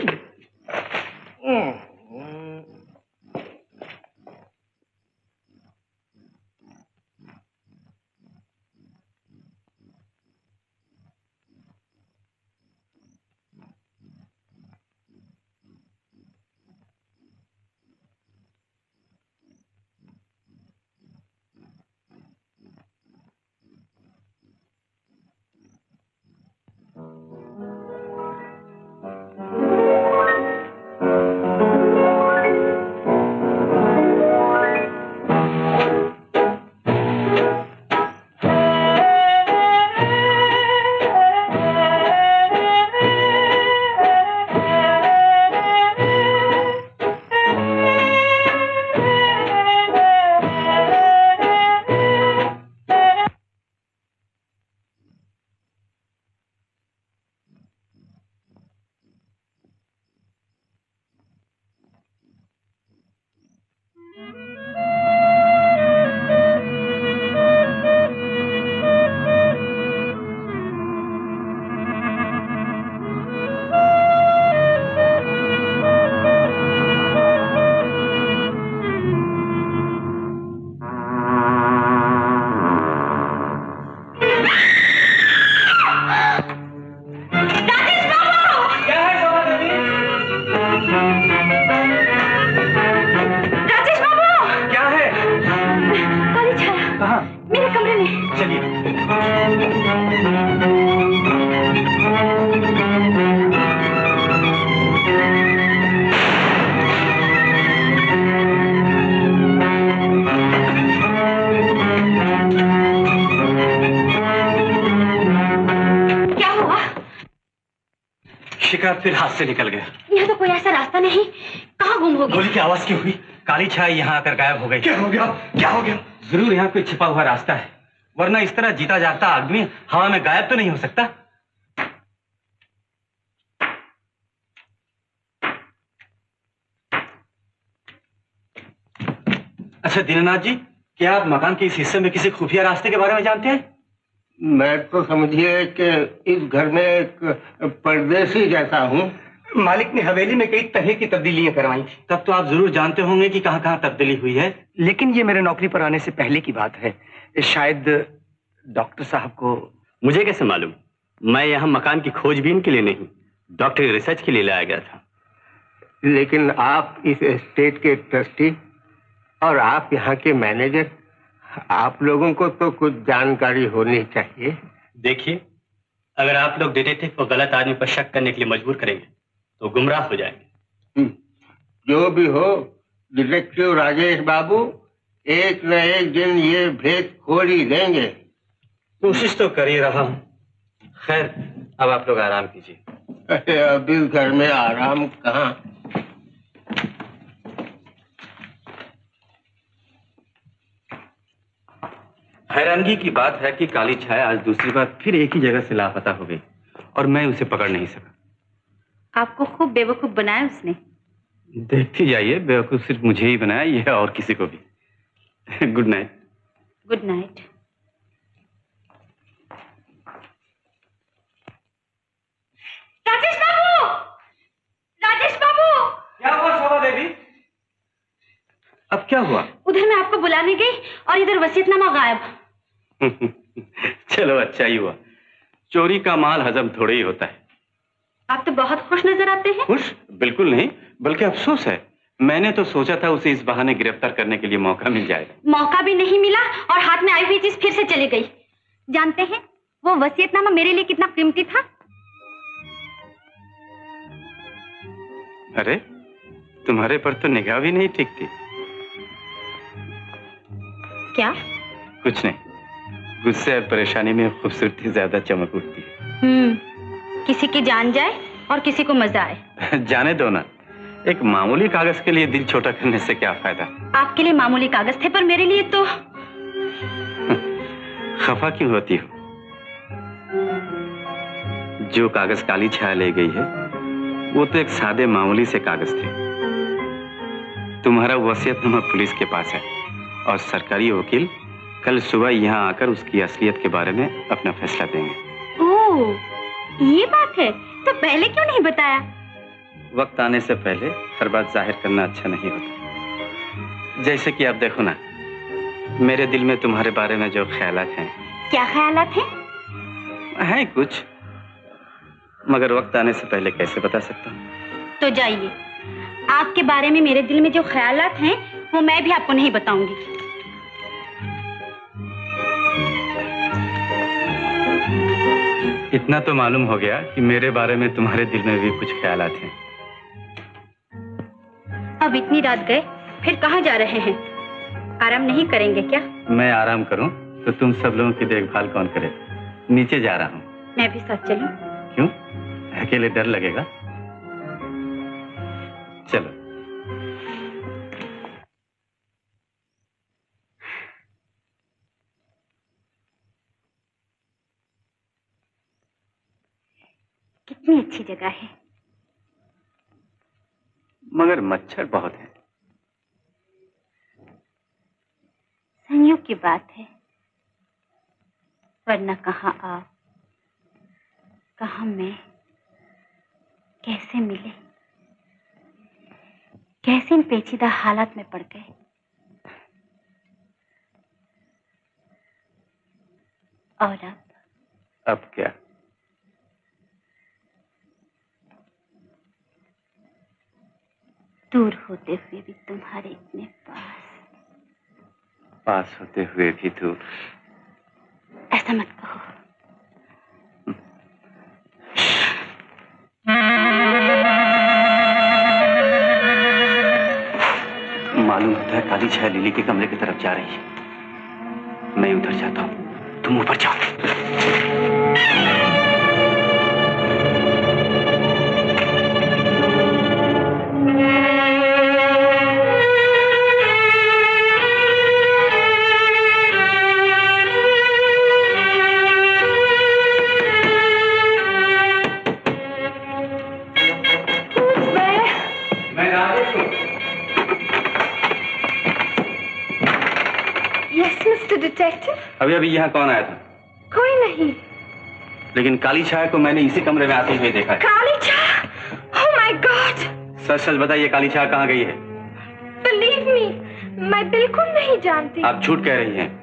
का फिर हाथ से निकल गया। यहाँ तो कोई ऐसा रास्ता नहीं, कहाँ गुम हो गया? गोली की आवाज क्यों हुई? काली छाया यहाँ आकर गायब हो गई। क्या हो गया? क्या हो गया? जरूर यहाँ कोई छिपा हुआ रास्ता है, वरना इस तरह जीता जागता आदमी हवा में गायब तो नहीं हो सकता। अच्छा दीनानाथ जी, क्या आप मकान के इस हिस्से में किसी खुफिया रास्ते के बारे में जानते हैं? मैं तो समझिए कि इस घर में एक परदेसी जैसा हूँ। मालिक ने हवेली में कई तरह की तब्दीलियां करवाई थी। तब तो आप जरूर जानते होंगे कि कहाँ कहाँ तब्दीली हुई है। लेकिन ये मेरे नौकरी पर आने से पहले की बात है। शायद डॉक्टर साहब को। मुझे कैसे मालूम? मैं यहाँ मकान की खोजबीन के लिए नहीं, डॉक्टरी रिसर्च के लिए लाया गया था। लेकिन आप इस एस्टेट के ट्रस्टी और आप यहाँ के मैनेजर, आप लोगों को तो कुछ जानकारी होनी चाहिए। देखिए, अगर आप लोग डिटेक्टिव को गलत आदमी पर शक करने के लिए मजबूर करेंगे तो गुमराह हो जाएंगे। जो भी हो, डिटेक्टिव राजेश बाबू, एक न एक दिन ये भेद खोल ही देंगे। कोशिश तो कर ही रहा हूँ। खैर, अब आप लोग आराम कीजिए। अरे अब इस घर में आराम कहाँ। हैरानगी की बात है कि काली छाया आज दूसरी बार फिर एक ही जगह से लापता हो गई और मैं उसे पकड़ नहीं सका। आपको खूब बेवकूफ बनाया उसने। देखती जाइए, बेवकूफ सिर्फ मुझे ही बनाया, यह और किसी को भी। Good night. Good night. Rajesh बाबू! राजेश बाबू! क्या हुआ शोभा देवी? अब क्या हुआ? उधर मैं आपको बुलाने गई और इधर वसीयतनामा गायब। चलो अच्छा ही हुआ, चोरी का माल हजम थोड़े ही होता है। आप तो बहुत खुश नजर आते हैं। खुश? बिल्कुल नहीं, बल्कि अफसोस है। मैंने तो सोचा था उसे इस बहाने गिरफ्तार करने के लिए मौका मिल जाएगा। मौका भी नहीं मिला और हाथ में आई हुई चीज फिर से चली गई। जानते हैं वो वसीयतनामा मेरे लिए कितना कीमती था? अरे, तुम्हारे पर तो निगाह भी नहीं टिकती। क्या? कुछ नहीं, गुस्से और परेशानी में खूबसूरती ज्यादा चमक उठती है। किसी की जान जाए और किसी को मजा आए। जाने दो ना, एक मामूली कागज के लिए दिल छोटा करने से क्या फायदा। आपके लिए मामूली कागज थे, पर मेरे लिए तो। खफा क्यों होती हो? जो कागज काली छाया ले गई है वो तो एक सादे मामूली से कागज थे। तुम्हारा वसीयतनामा पुलिस के पास है और सरकारी वकील कल सुबह यहाँ आकर उसकी असलियत के बारे में अपना फैसला देंगे। ओह, ये बात है, तो पहले क्यों नहीं बताया? वक्त आने से पहले हर बात जाहिर करना अच्छा नहीं होता। जैसे कि आप देखो ना, मेरे दिल में तुम्हारे बारे में जो ख्यालात हैं। क्या ख्यालात हैं? हैं कुछ, मगर वक्त आने से पहले कैसे बता सकता हूँ। तो जाइए, आपके बारे में मेरे दिल में जो ख्यालात हैं वो मैं भी आपको नहीं बताऊंगी। इतना तो मालूम हो गया कि मेरे बारे में तुम्हारे दिल में भी कुछ ख्यालात हैं। अब इतनी रात गए, फिर कहाँ जा रहे हैं? आराम नहीं करेंगे क्या? मैं आराम करूं तो तुम सब लोगों की देखभाल कौन करे? नीचे जा रहा हूं। मैं भी साथ चलूं? क्यों? अकेले डर लगेगा? चलो। कितनी अच्छी जगह है, मगर मच्छर बहुत है। संयोग की बात है, वरना कहाँ आप, कहाँ मैं, कैसे मिले, कैसे इन पेचीदा हालात में पड़ गए। और अब क्या? दूर होते हुए भी तुम्हारे इतने पास होते हुए भी दूर। ऐसा मत कहो। मालूम होता है काली छाया लिली के कमरे की तरफ जा रही है। मैं उधर जाता हूँ, तुम ऊपर जाओ। मैं राजेश हूँ। Yes mister detective. अभी अभी यहाँ कौन आया था? कोई नहीं। लेकिन काली छाया को मैंने इसी कमरे में आते हुए देखा है। काली छाया? Oh my God! सच सच बताइए, काली छाया कहाँ गई है? बिलीव मी, मैं बिल्कुल नहीं जानती। आप झूठ कह रही हैं।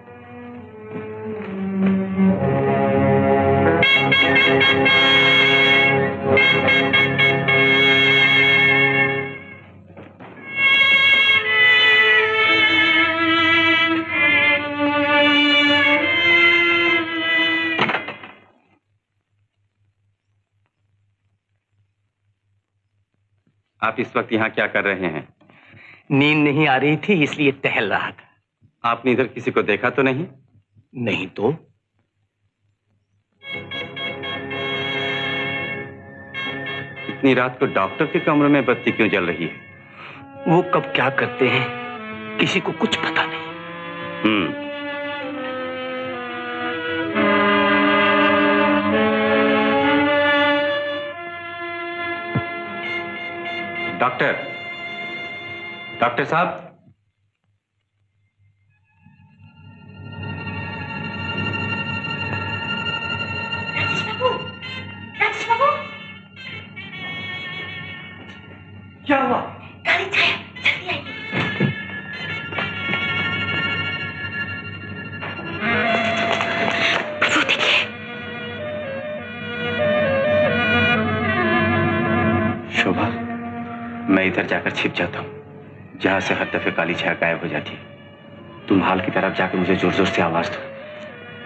आप इस वक्त यहाँ क्या कर रहे हैं? नींद नहीं आ रही थी इसलिए टहल रहा था। आपने इधर किसी को देखा तो नहीं? नहीं तो? इतनी रात को डॉक्टर के कमरे में बत्ती क्यों जल रही है? वो कब क्या करते हैं किसी को कुछ पता नहीं। डॉक्टर साहब, क्या हुआ? काली छाया, जल्दी आइए। वो देखिए। शोभा, मैं इधर जाकर छिप जाता हूँ जहां से हर दफे काली छाया गायब हो जाती है। तुम हाल की तरफ जाकर मुझे जोर जोर से आवाज दो।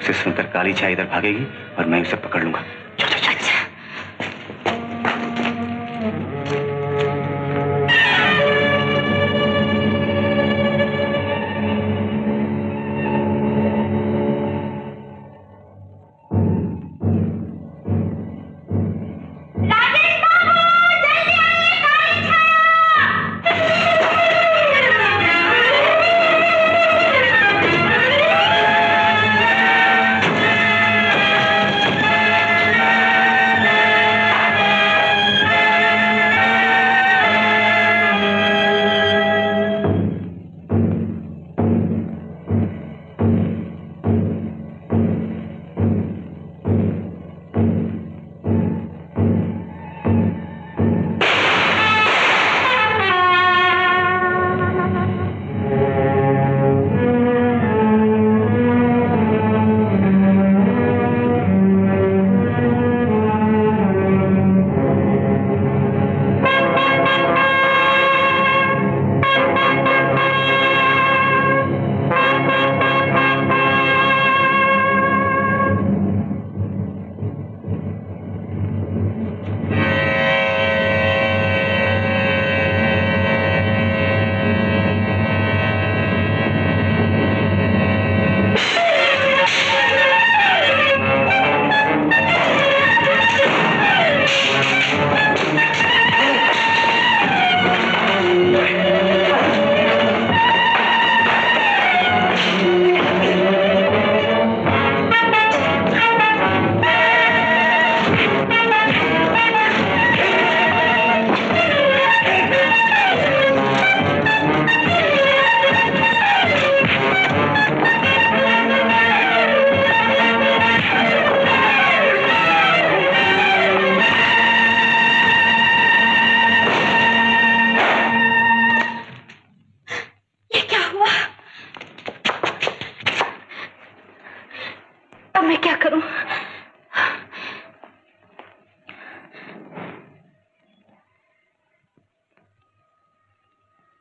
उसे सुनकर काली छाया इधर भागेगी और मैं उसे पकड़ लूंगा। अच्छा।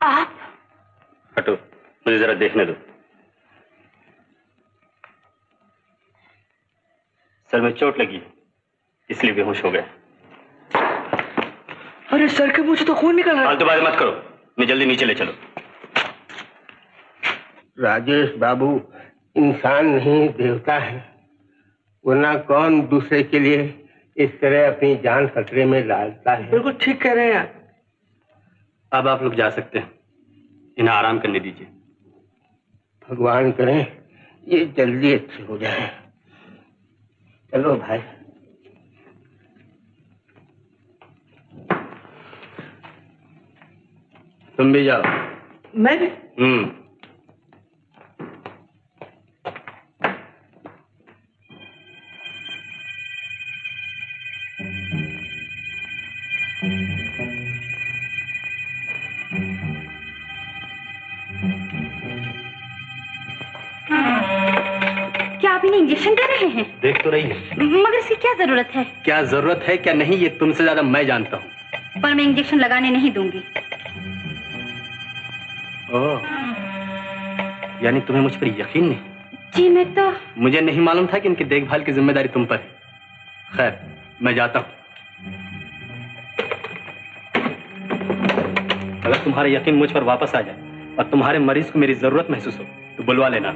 आप? हटो, मुझे जरा देखने दो। सर में चोट लगी इसलिए बेहोश हो गया। अरे सर के मुंह से तो खून निकल रहा है। फालतू बात मत करो, मैं जल्दी नीचे ले चलो। राजेश बाबू इंसान नहीं देवता है, वरना कौन दूसरे के लिए इस तरह अपनी जान खतरे में डालता है। बिल्कुल ठीक कह रहे हैं आप। अब आप लोग जा सकते हैं, इन्हें आराम करने दीजिए। भगवान करें ये जल्दी अच्छे हो जाए। चलो भाई। तुम भी जाओ। मैं भी? क्या आप इन्हें इंजेक्शन दे रहे हैं? देख तो रही है। मगर इसकी क्या जरूरत है? क्या जरूरत है क्या नहीं ये तुमसे ज्यादा मैं जानता हूँ। पर मैं इंजेक्शन लगाने नहीं दूंगी। ओह, यानी तुम्हें मुझ पर यकीन नहीं? जी मैं तो। मुझे नहीं मालूम था कि इनकी देखभाल की जिम्मेदारी तुम पर है। खैर मैं जाता हूँ। अगर तुम्हारा यकीन मुझ पर वापस आ जाए और तुम्हारे मरीज को मेरी जरूरत महसूस हो तो बुलवा लेना।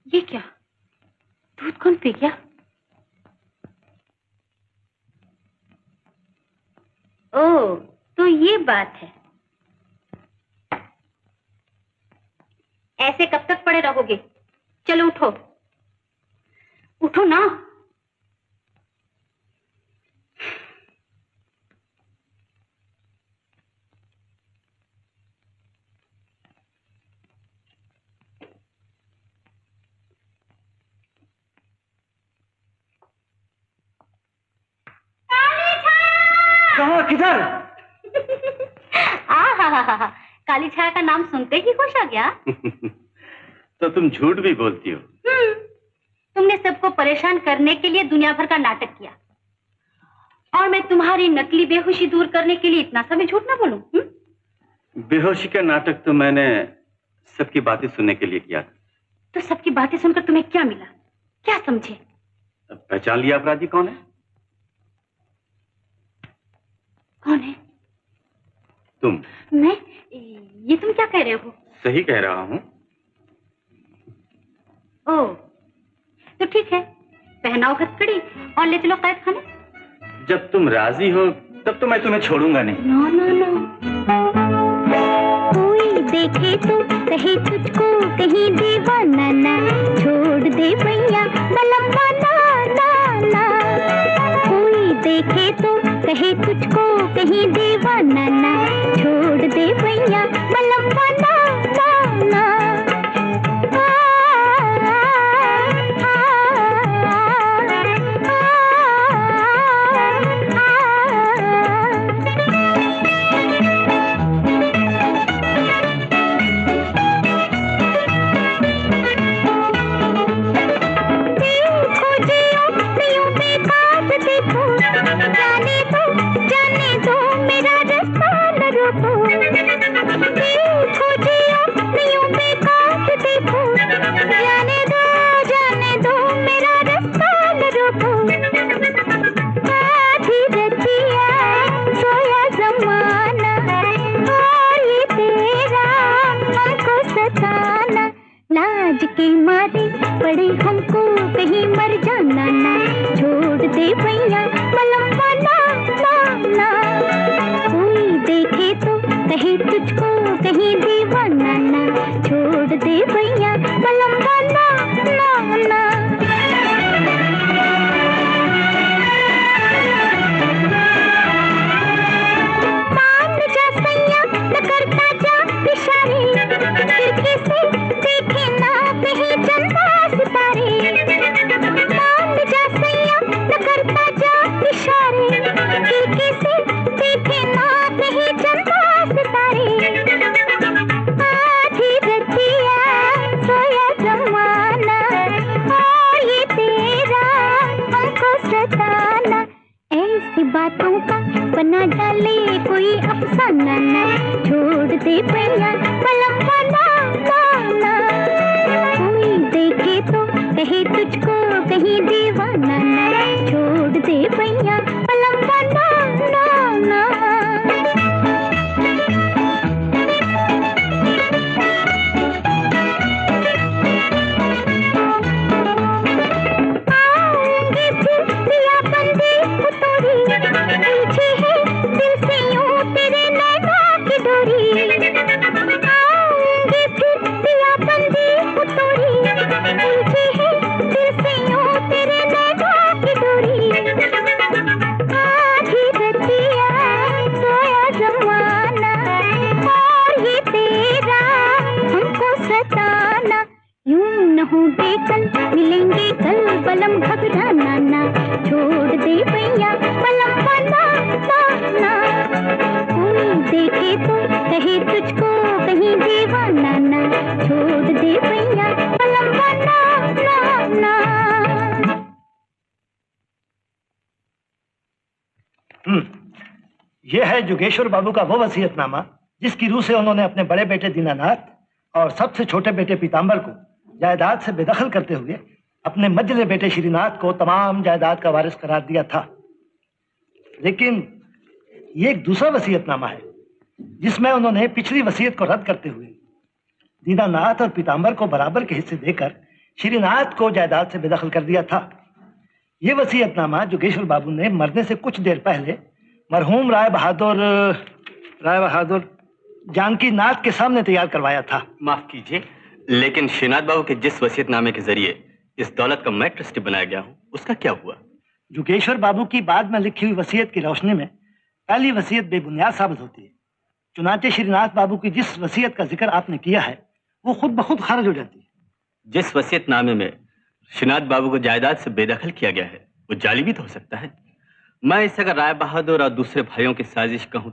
ये क्या? दूध कौन पी गया? ओह, तो ये बात है। ऐसे कब तक पड़े रहोगे? चलो उठो, उठो ना। कहाँ, किधर? आहा, काली छाया का नाम सुनते ही खुश आ गया। तो तुम झूठ भी बोलती हो। तुमने सबको परेशान करने के लिए दुनिया भर का नाटक किया और मैं तुम्हारी नकली बेहोशी दूर करने के लिए इतना सा मैं झूठ ना बोलूं? बेहोशी का नाटक तो मैंने सबकी बातें सुनने के लिए किया था। तो सबकी बातें सुनकर तुम्हें क्या मिला? क्या समझे? पहचान लिया अपराधी कौन है? कौन है? तुम। मैं? ये तुम क्या कह रहे हो? सही कह रहा हूँ। ओह, तो ठीक है, पहनाओ हथकड़ी और ले चलो कैद खाने। जब तुम राजी हो तब तो मैं तुम्हें छोड़ूंगा नहीं। No no no. कोई देखे तो कहे तुझको कहीं दीवाना ना, छोड़ दे भैया बलम्मा ना ना ना। कोई देखे तो कहे तुझको कहीं दीवाना ना, छोड़ दे भैया बलम्मा ना ना ना। लाज के मारे पड़े हमको कहीं मर जाना ना, छोड़ दे भैया बलम्मा ना ना ना। कोई देखे तो कहे तुझको कहीं दीवाना ना, छोड़ दे भैया बलम्मा ना ना ना। मान जा सैया न करता जा इशारे, खिड़की से देखे ना कहीं चंदा सितारे। मान जा सैया न करता जा इशारे, खिड़की से देखे ना कहीं चंदा सितारे। आधी रतिया सोया जमाना और ये तेरा हमको सताना, ऐसी बातों का बना डाले कोई अफसाना ना, छोड़ दे भैया बलम्मा कल मिलेंगे कल बलम घबराना ना, छोड़ दे भैया बलम बना ना, कोई देखे तो कहे तुझको कहीं दीवाना ना, छोड़ दे भैया बलम बना ना। यह है जोगेश्वर बाबू का वो वसीयतनामा जिसकी रूह से उन्होंने अपने बड़े बेटे दीनानाथ और सबसे छोटे बेटे पीताम्बर को जायदाद से बेदखल करते हुए अपने मझले बेटे श्रीनाथ को तमाम जायदाद का वारिस करार दिया था। लेकिन ये एक दूसरा वसीयतनामा है जिसमें उन्होंने पिछली वसीयत को रद्द करते हुए दीनानाथ और पीताम्बर को बराबर के हिस्से देकर श्रीनाथ को जायदाद से बेदखल कर दिया था। ये वसीयतनामा जोगेश्वर बाबू ने मरने से कुछ देर पहले मरहूम राय बहादुर जानकी नाथ के सामने तैयार करवाया था। माफ कीजिए, लेकिन श्रीनाथ बाबू के जिस वसीयतनामे के जरिए इस दौलत का मैं ट्रस्टी बनाया गया हूँ, उसका क्या हुआ? जोगेश्वर बाबू की बाद में लिखी हुई वसीयत की रोशनी में पहली वसीयत बेबुनियाद साबित होती है। चुनांचे श्रीनाथ बाबू की जिस वसीयत का जिक्र आपने किया है वो खुद ब खुद खारिज हो जाती है। जिस वसीयतनामे में श्रीनाथ बाबू को जायदाद से बेदखल किया गया है वो जाली भी तो हो सकता है। मैं इसे अगर राय बहादुर और दूसरे भाइयों की साजिश कहूं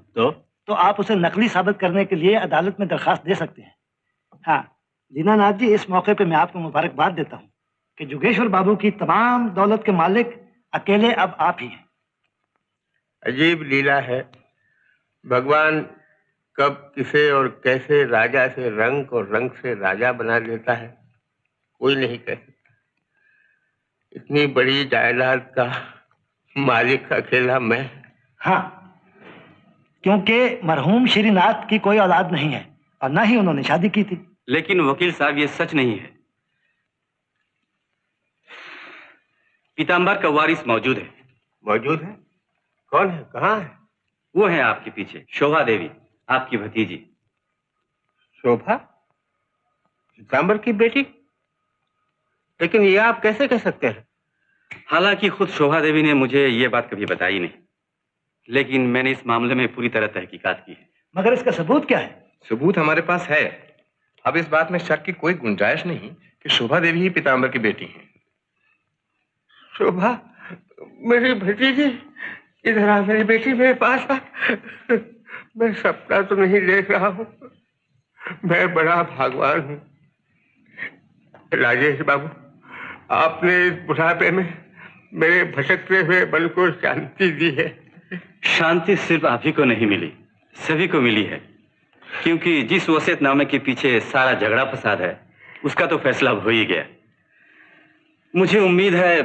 तो आप उसे नकली साबित करने के लिए अदालत में दरखास्त दे सकते हैं। हाँ दीनानाथ जी, इस मौके पे मैं आपको मुबारकबाद देता हूँ कि जोगेश्वर बाबू की तमाम दौलत के मालिक अकेले अब आप ही हैं। अजीब लीला है, भगवान कब किसे और कैसे राजा से रंग और रंग से राजा बना देता है कोई नहीं कह सकता। इतनी बड़ी जायदाद का मालिक अकेला मैं। हाँ, क्योंकि मरहूम श्रीनाथ की कोई औलाद नहीं है और ना ही उन्होंने शादी की थी। लेकिन वकील साहब ये सच नहीं है। पीताम्बर का वारिस मौजूद है। मौजूद है? कौन है, कहाँ है? वो है आपके पीछे, शोभा देवी, आपकी भतीजी। शोभा? पीताम्बर की बेटी? लेकिन ये आप कैसे कह सकते हैं? हालांकि खुद शोभा देवी ने मुझे ये बात कभी बताई नहीं, लेकिन मैंने इस मामले में पूरी तरह तहकीकात की है। मगर इसका सबूत क्या है? सबूत हमारे पास है। अब इस बात में शक की कोई गुंजाइश नहीं कि शोभा देवी ही पीताम्बर की बेटी है। शोभा मेरी भतीजी, इधर आ मेरी बेटी, मेरे पास आ। मैं सपना तो नहीं देख रहा हूँ, मैं बड़ा भागवान हूँ। राजेश बाबू, आपने इस बुढ़ापे में मेरे भटकते हुए मन को शांति दी है। शांति सिर्फ आप ही को नहीं मिली, सभी को मिली है, क्योंकि जिस वसीयतनामे के पीछे सारा झगड़ा फसाद है उसका तो फैसला हो ही गया। मुझे उम्मीद है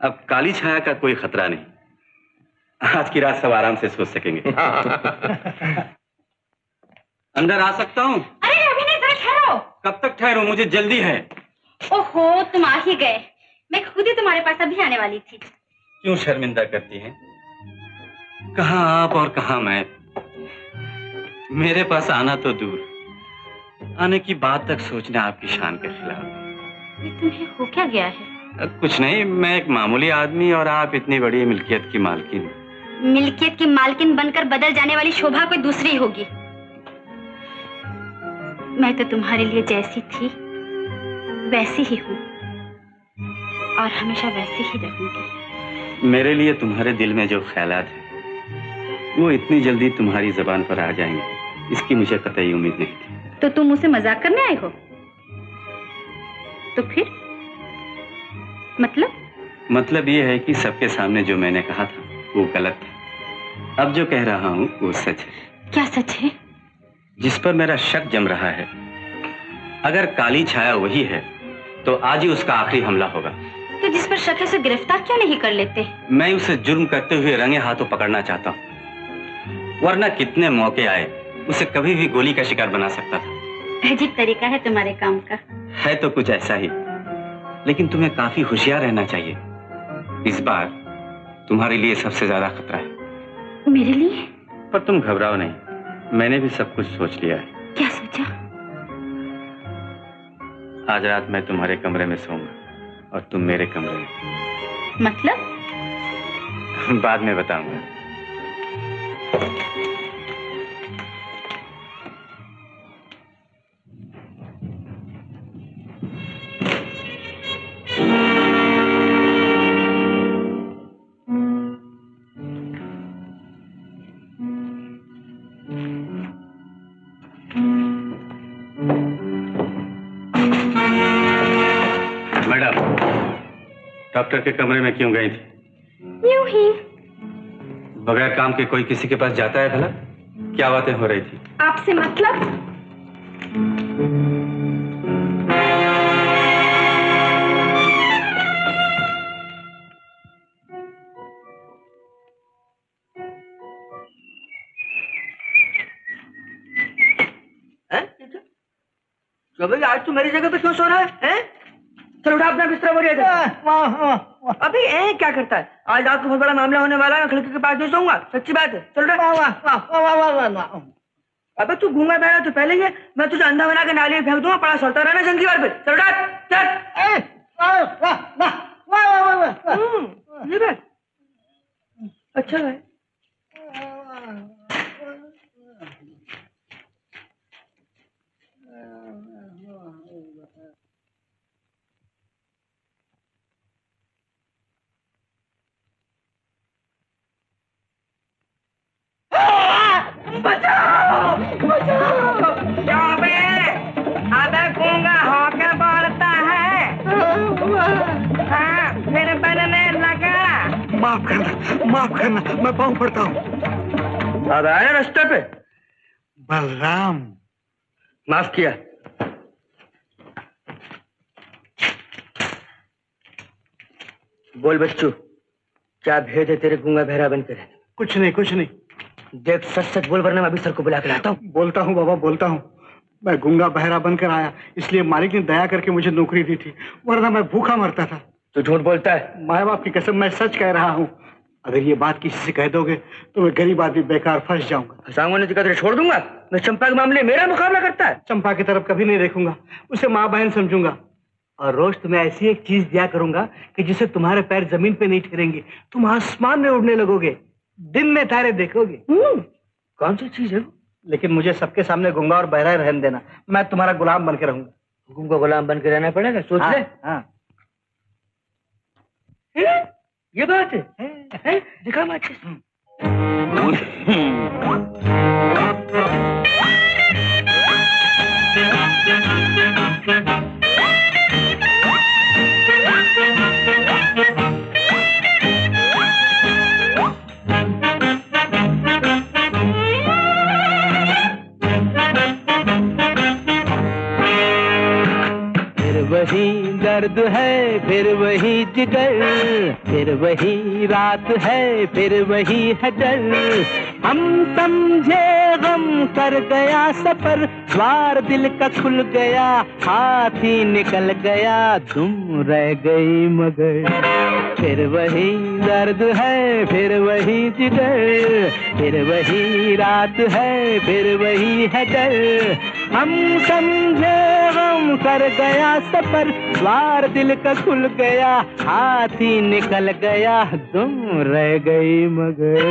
अब काली छाया का कोई खतरा नहीं। आज की रात सब आराम से सो सकेंगे। अंदर आ सकता हूँ? अरे अभी नहीं, जरा ठहरो। कब तक ठहरू, मुझे जल्दी है। ओहो, तुम आ ही गए। मैं खुद ही तुम्हारे पास अभी आने वाली थी। क्यों शर्मिंदा करती हैं? कहाँ आप और कहाँ मैं। मेरे पास आना तो दूर, आने की बात तक सोचना आपकी शान के खिलाफ। ये तुम्हें हो क्या गया है? कुछ नहीं, मैं एक मामूली आदमी और आप इतनी बड़ी मिल्कियत की मालकिन। मिल्कियत की मालकिन बनकर बदल जाने वाली शोभा कोई दूसरी होगी। मैं तो तुम्हारे लिए जैसी थी वैसी ही हूँ और हमेशा वैसी ही रहूंगी। मेरे लिए तुम्हारे दिल में जो ख्यालात हैं वो इतनी जल्दी तुम्हारी जबान पर आ जाएंगे, इसकी मुझे कतई उम्मीद नहीं थी। तो तुम उसे मजाक करने आए हो? तो फिर मतलब ये है कि सबके सामने जो मैंने कहा था वो गलत था। अब जो कह रहा हूँ वो सच है। क्या सच है? जिस पर मेरा शक जम रहा है, अगर काली छाया वही है तो आज ही उसका आखिरी हमला होगा। तो जिस पर शक है उसे गिरफ्तार क्यों नहीं कर लेते? मैं उसे जुर्म करते हुए रंगे हाथों पकड़ना चाहता हूँ, वरना कितने मौके आए उसे कभी भी गोली का शिकार बना सकता था। अजीब तरीका है तुम्हारे काम का। है तो कुछ ऐसा ही, लेकिन तुम्हें काफी होशियार रहना चाहिए। इस बार तुम्हारे लिए सबसे ज्यादा खतरा है। मेरे लिए? पर तुम घबराओ नहीं, मैंने भी सब कुछ सोच लिया है। क्या सोचा? आज रात मैं तुम्हारे कमरे में सोऊंगा और तुम मेरे कमरे में। मतलब? बाद में बताऊंगा। डॉक्टर के कमरे में क्यों गई थी? यूं ही। बगैर काम के कोई किसी के पास जाता है भला? क्या बातें हो रही थी? आपसे मतलब? भाई आज तू मेरी जगह पे क्यों सो रहा है? चल उठा अपना बिस्तरा बोलिए। अभी क्या करता है? आज रात को बहुत बड़ा मामला होने वाला है, खिड़की के पास नहीं सोऊंगा, सच्ची बात है। चल रहा। अबे तू गूंगा बहरा तो पहले ही है, मैं तुझे अंधा बना के नाली में फेंक दूंगा, पड़ा सोता रहना जंजीवार पे। चल रहा चल। अच्छा है। बचाओ बचाओ। अबे गूंगा होके बोलता है। हाँ, फिर बनने लगा। माफ करना, मैं पाँव पड़ता हूँ। अब आया रास्ते पे। बलराम, माफ किया। बोल बच्चू, क्या भेद है तेरे गूंगा बहरा बनकर? कुछ नहीं। देख सच सच बोल, वरना मैं अभी सर को बुला के लाता हूँ। बोलता हूँ बाबा, बोलता हूँ। मैं गूंगा बहरा बनकर आया, इसलिए मालिक ने दया करके मुझे नौकरी दी थी, वरना मैं भूखा मरता था। तू झूठ बोलता है। माँ बाप की कसम, मैं सच कह रहा हूँ। अगर ये बात किसी से कह दोगे तो मैं गरीब आदमी बेकार फंस जाऊंगा। फंसाऊंगा नहीं तो छोड़ दूंगा। मैं चंपा के मामले मेरा मुकाबला करता है। चंपा की तरफ कभी नहीं देखूंगा, उसे माँ बहन समझूंगा। और रोज तुम्हें ऐसी एक चीज दिया करूंगा कि जिससे तुम्हारे पैर जमीन पे नहीं ठहरेंगे, तुम आसमान में उड़ने लगोगे, दिन में तारे देखोगे। कौन सी चीज है? लेकिन मुझे सबके सामने गूंगा और बहरा रहने देना, मैं तुम्हारा गुलाम बन के रहूंगा। गूंगा गुलाम बन के रहना पड़ेगा, सोच ले। हाँ। ये बात है? दिखा माचिस। वही दर्द है, फिर वही जिगर, फिर वही रात है, फिर वही है डर। हम समझे गम कर गया सफर, द्वार दिल का खुल गया, हाथ ही निकल गया, तुम रह गई मगर। फिर वही दर्द है, फिर वही जिगर, फिर वही रात है, फिर वही है डर। हम समझे गम कर गया सफर, द्वार दिल का खुल गया, हाथ ही निकल गया, तुम रह गई मगर।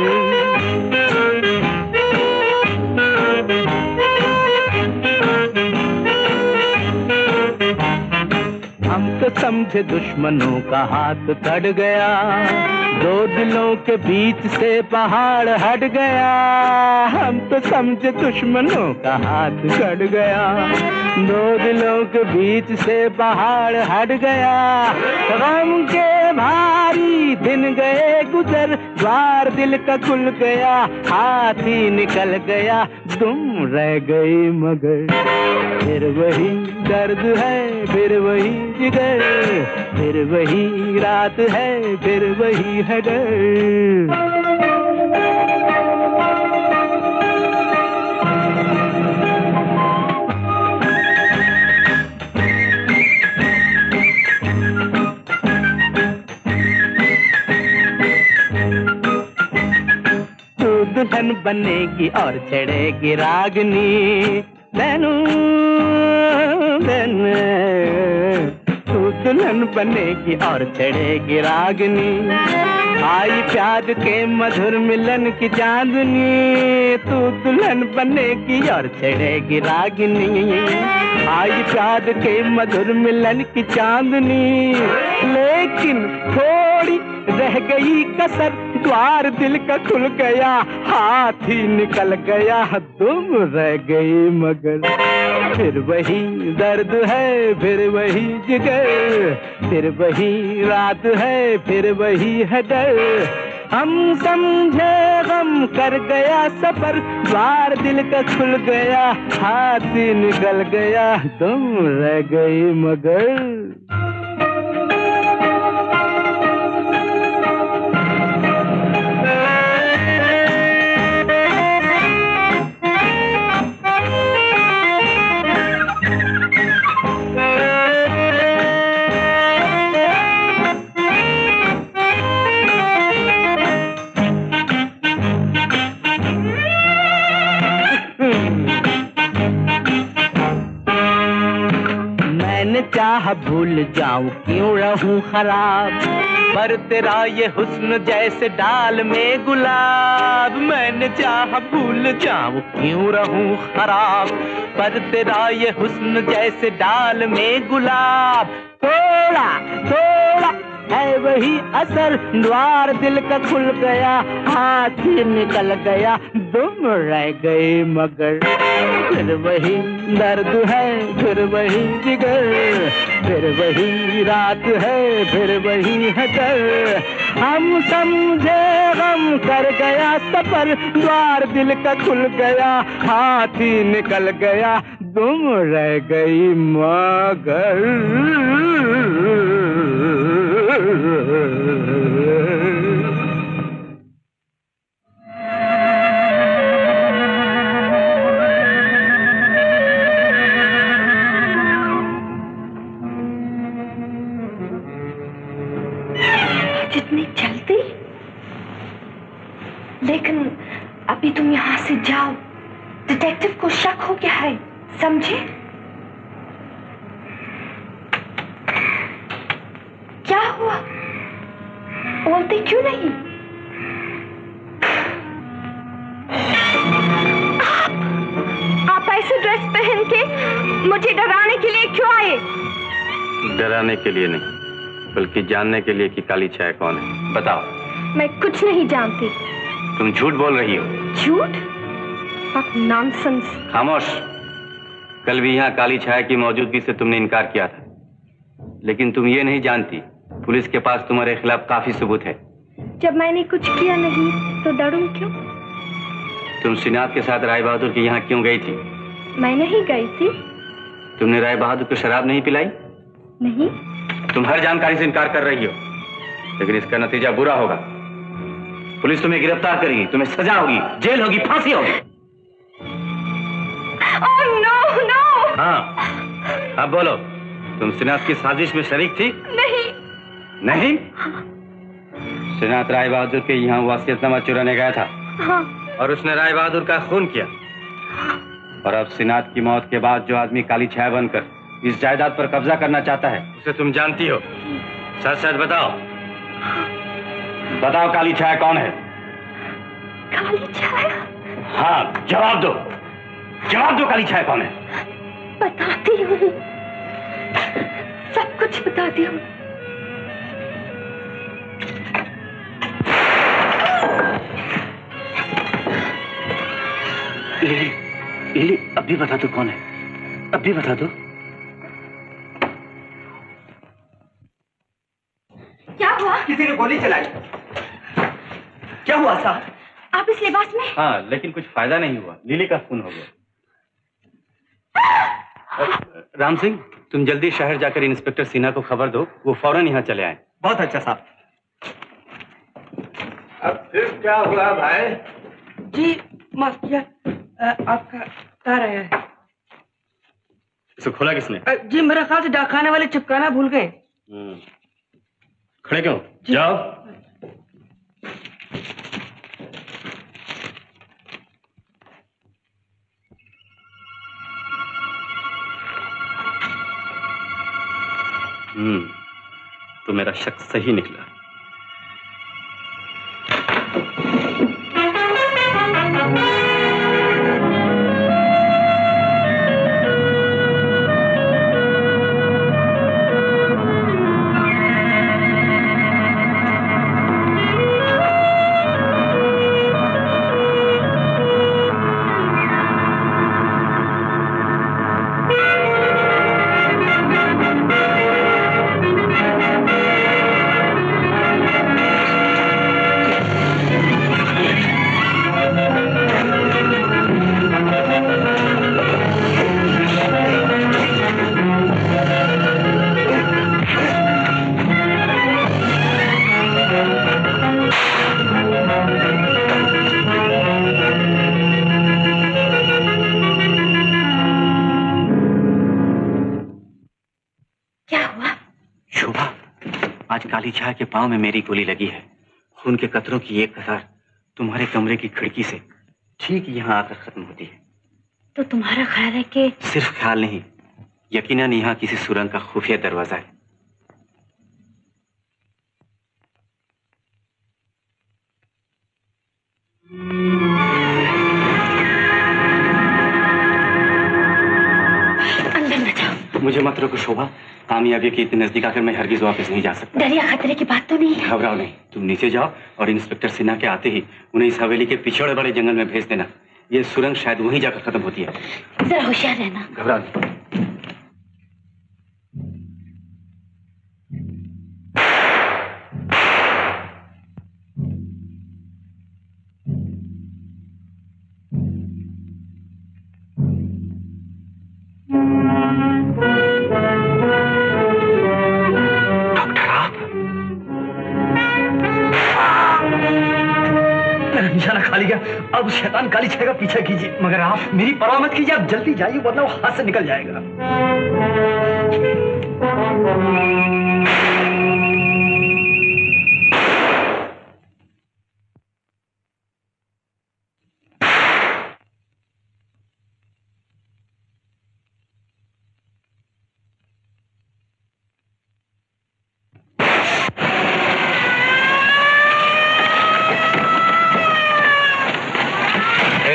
हम तो समझे दुश्मनों का हाथ कट गया, दो दिलों के बीच से पहाड़ हट गया। हम तो समझे दुश्मनों का हाथ कट गया, दो दिलों के बीच से पहाड़ हट गया। गम के भारी दिन गए गुजर, द्वार दिल का खुल गया, हाथ ही निकल गया, तुम रह गई मगर। फिर वही दर्द है, फिर वही जिगर, फिर वही रात है, फिर वही है डर। तू दुल्हन बनेगी और चढ़ेगी रागनी, बैनू बैन। तू दुल्हन बनेगी और चढ़ेगी रागनी, आई प्यार के मधुर मिलन की चांदनी। तू दुल्हन बनेगी और चढ़ेगी रागनी, आई प्यार के मधुर मिलन की चांदनी। लेकिन थोड़ी रह गई कसर, द्वार दिल का खुल गया, हाथ ही निकल गया, तुम रह गई मगर। फिर वही दर्द है, फिर वही जिगर, फिर वही रात है, फिर वही है डर। हम समझे गम कर गया सफर, द्वार दिल का खुल गया, हाथ निकल गया, तुम रह गई मगर। चाह भूल जाऊं क्यों रहूं खराब, पर तेरा ये हुस्न जैसे डाल में गुलाब। मैंने चाह भूल जाऊं क्यों रहूं खराब, पर तेरा ये हुस्न जैसे डाल में गुलाब। थोड़ा थोड़ा है वही असर, द्वार दिल का खुल गया, हाथ निकल गया, तुम रह गए मगर। फिर वही दर्द है, फिर वही जिगर, फिर वही रात है, फिर वही है डर। हम समझे गम कर गया सफर, द्वार दिल का खुल गया, हाथ ही निकल गया, तुम रह गई मगर। जितनी जल्दी, लेकिन अभी तुम यहाँ से जाओ, डिटेक्टिव को शक हो गया है, समझे? क्या हुआ? बोलते क्यों नहीं? आप ऐसे ड्रेस पहन के मुझे डराने के लिए क्यों आए? डराने के लिए नहीं, बल्कि जानने के लिए कि काली छाया कौन है। बताओ। मैं कुछ नहीं जानती। तुम झूठ बोल रही हो। झूठ? नॉनसेंस। खामोश। कल भी यहाँ काली छाया की मौजूदगी से तुमने इनकार किया था, लेकिन तुम ये नहीं जानती पुलिस के पास तुम्हारे खिलाफ काफी सबूत है। जब मैंने कुछ किया नहीं तो डरूं क्यों? तुम श्रीनाथ के साथ राय बहादुर के यहाँ क्यों गई थी? मैं नहीं गई थी। तुमने राय बहादुर को शराब नहीं पिलाई? नहीं। तुम हर जानकारी से इनकार कर रही हो, लेकिन इसका नतीजा बुरा होगा। पुलिस तुम्हें गिरफ्तार करेगी, तुम्हें सजा होगी, जेल होगी, फांसी होगी। Oh no no. हाँ, अब बोलो, तुम श्रीनाथ की साजिश में शरीक थी? नहीं। नहीं? श्रीनाथ राय बहादुर के यहाँ वसीयतनामा चुराने गया था। हाँ। और उसने राय बहादुर का खून किया। और अब श्रीनाथ की मौत के बाद जो आदमी काली छाया बनकर इस जायदाद पर कब्जा करना चाहता है, उसे तुम जानती हो। सच सच बताओ। बताओ काली छाया कौन है? काली छाया? हाँ, जवाब दो। जवाब दो, काली छाया कौन है? बताती हूँ, सब कुछ बताती हूँ। लिली, लिली, अभी बता दो कौन है, अभी बता दो। क्या हुआ? किसी ने गोली चलाई। क्या हुआ साहब? आप इस लिबास में? हाँ, लेकिन कुछ फायदा नहीं हुआ, लिली का खून हो गया। राम सिंह, तुम जल्दी शहर जाकर इंस्पेक्टर सिन्हा को खबर दो, वो फौरन यहाँ चले आए। बहुत अच्छा साहब। अब फिर क्या हुआ भाई? जी माफ किया, आपका तार आया है। इसे खोला किसने? जी मेरा ख्याल से डाकखाने वाले चिपकाना भूल गए। खड़े क्यों? जाओ। तो मेरा शक सही निकला। आज काली छाया के पांव में मेरी गोली लगी है। खून के कतरों की एक कतार तुम्हारे कमरे की खिड़की से ठीक यहाँ आकर खत्म होती है। तो तुम्हारा ख्याल है कि? सिर्फ ख्याल नहीं, यकीनन यहाँ किसी सुरंग का खुफिया दरवाजा है। अंदर न जाओ। मुझे मत रोको शोभा, कामयाबी के इतने नजदीक आकर मैं हरगिज वापस नहीं जा सकता। डर या खतरे की बात तो नहीं है। घबराओ नहीं, तुम नीचे जाओ और इंस्पेक्टर सिन्हा के आते ही उन्हें इस हवेली के पिछड़े बड़े जंगल में भेज देना। ये सुरंग शायद वहीं जाकर खत्म होती है। जरा होशियार रहना। घबराओ नहीं। निशाना खा लिया, अब शैतान काली छाया का पीछा कीजिए। मगर आप मेरी परवाह मत कीजिए, आप जल्दी जाइए वरना वो हाथ से निकल जाएगा।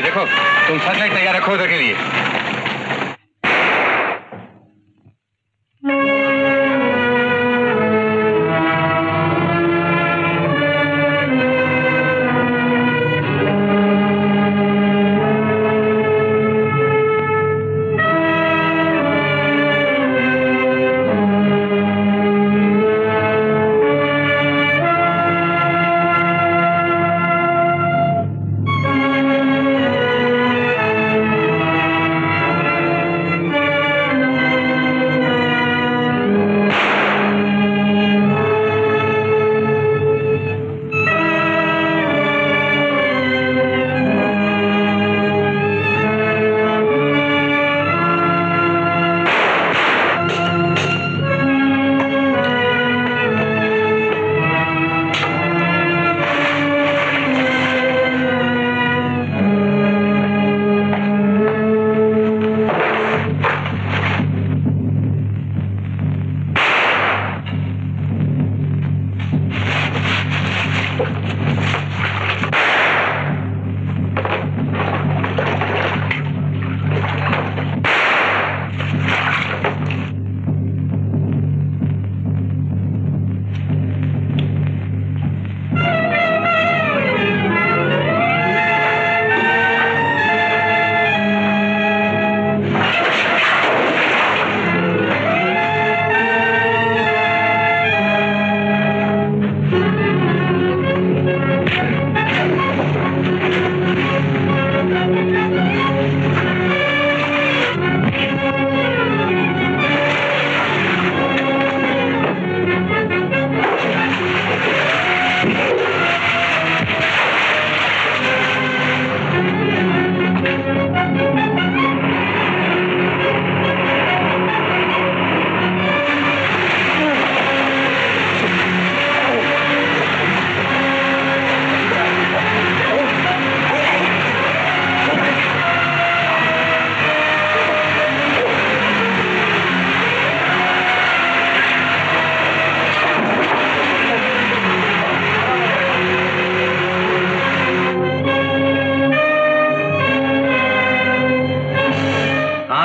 देखो, तुम फ्लैशलाइट तैयार रखो उधर के लिए।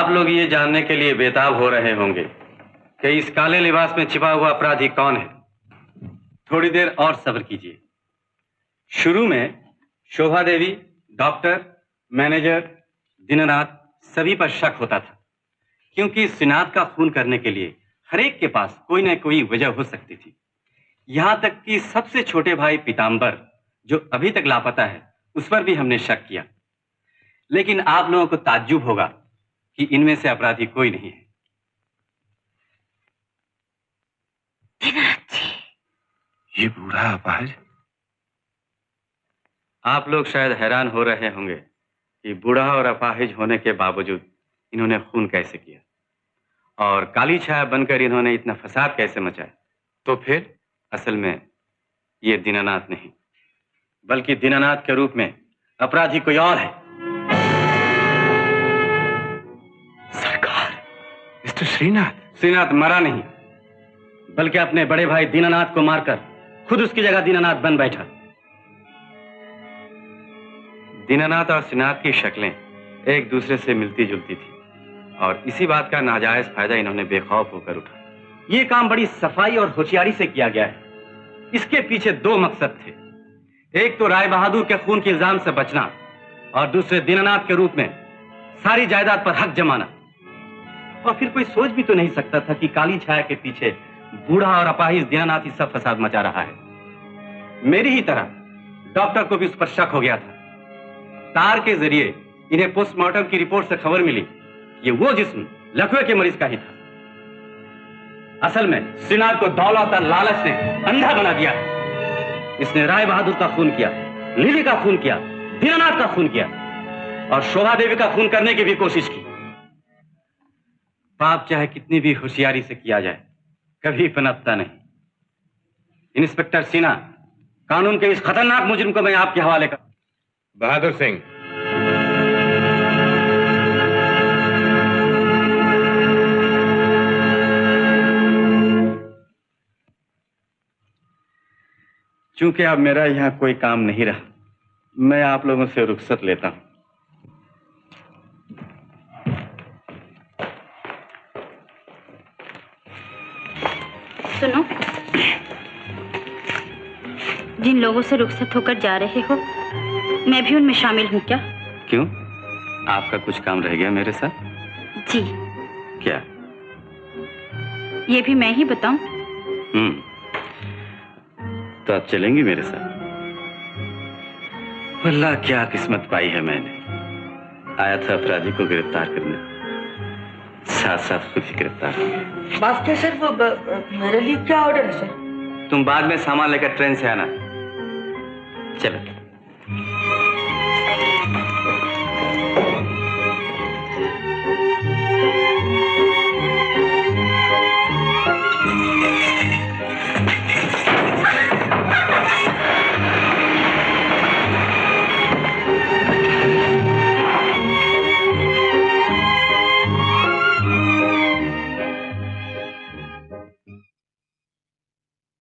लोग ये जानने के लिए बेताब हो रहे होंगे कि इस काले लिबास में छिपा हुआ अपराधी कौन है। थोड़ी देर और सब्र कीजिए। शुरू में शोभा देवी, डॉक्टर, मैनेजर, दीनानाथ सभी पर शक होता था, क्योंकि श्रीनाथ का खून करने के लिए हरेक के पास कोई न कोई वजह हो सकती थी। यहां तक कि सबसे छोटे भाई पीताम्बर, जो अभी तक लापता है, उस पर भी हमने शक किया। लेकिन आप लोगों को ताज्जुब होगा कि इनमें से अपराधी कोई नहीं है। ये बूढ़ा अपाहिज? आप लोग शायद हैरान हो रहे होंगे कि बूढ़ा और अपाहिज होने के बावजूद इन्होंने खून कैसे किया और काली छाया बनकर इन्होंने इतना फसाद कैसे मचाया। तो फिर असल में ये दीनानाथ नहीं, बल्कि दीनानाथ के रूप में अपराधी कोई और है। सरकार, मिस्टर श्रीनाथ। श्रीनाथ मरा नहीं, बल्कि अपने बड़े भाई दीनानाथ को मारकर खुद उसकी जगह दीनानाथ बन बैठा। दीनानाथ और श्रीनाथ की शक्लें एक दूसरे से मिलती जुलती थी और इसी बात का नाजायज फायदा इन्होंने बेखौफ होकर उठा। ये काम बड़ी सफाई और होशियारी से किया गया है। इसके पीछे दो मकसद थे, एक तो राय बहादुर के खून के इल्जाम से बचना और दूसरे दीनानाथ के रूप में सारी जायदाद पर हक जमाना। और फिर कोई सोच भी तो नहीं सकता था कि काली छाया के पीछे बूढ़ा और अपाहिज दीनानाथ ही सब फसाद मचा रहा है। मेरी ही तरह डॉक्टर को भी उस पर शक हो गया था। तार के जरिए इन्हें पोस्टमार्टम की रिपोर्ट से खबर मिली कि वो जिस्म लकवे के मरीज का ही था। असल में श्रीनाथ को दौलत और लालच ने अंधा बना दिया है। इसने राय बहादुर का खून किया, लिली का खून किया, दीनानाथ का खून किया और शोभा देवी का खून करने की भी कोशिश की। पाप चाहे कितनी भी होशियारी से किया जाए कभी पनपता नहीं। इंस्पेक्टर सिन्हा, कानून के इस खतरनाक मुजरिम को मैं आपके हवाले कर। बहादुर सिंह, चूंकि अब मेरा यहां कोई काम नहीं रहा, मैं आप लोगों से रुखसत लेता हूं। सुनो, जिन लोगों से रुखसत होकर जा रहे हो मैं भी उनमें शामिल हूं क्या? क्यों, आपका कुछ काम रह गया मेरे साथ? जी। क्या? ये भी मैं ही बताऊं? तो आप चलेंगी मेरे साथ? अल्लाह, क्या किस्मत पाई है मैंने। आया था अपराधी को गिरफ्तार करने, साथ साथ खुद ही गिरफ्तार हो गए। मास्टर सर, वो मेरे लिए क्या ऑर्डर है सर? तुम बाद में सामान लेकर ट्रेन से आना। चलो।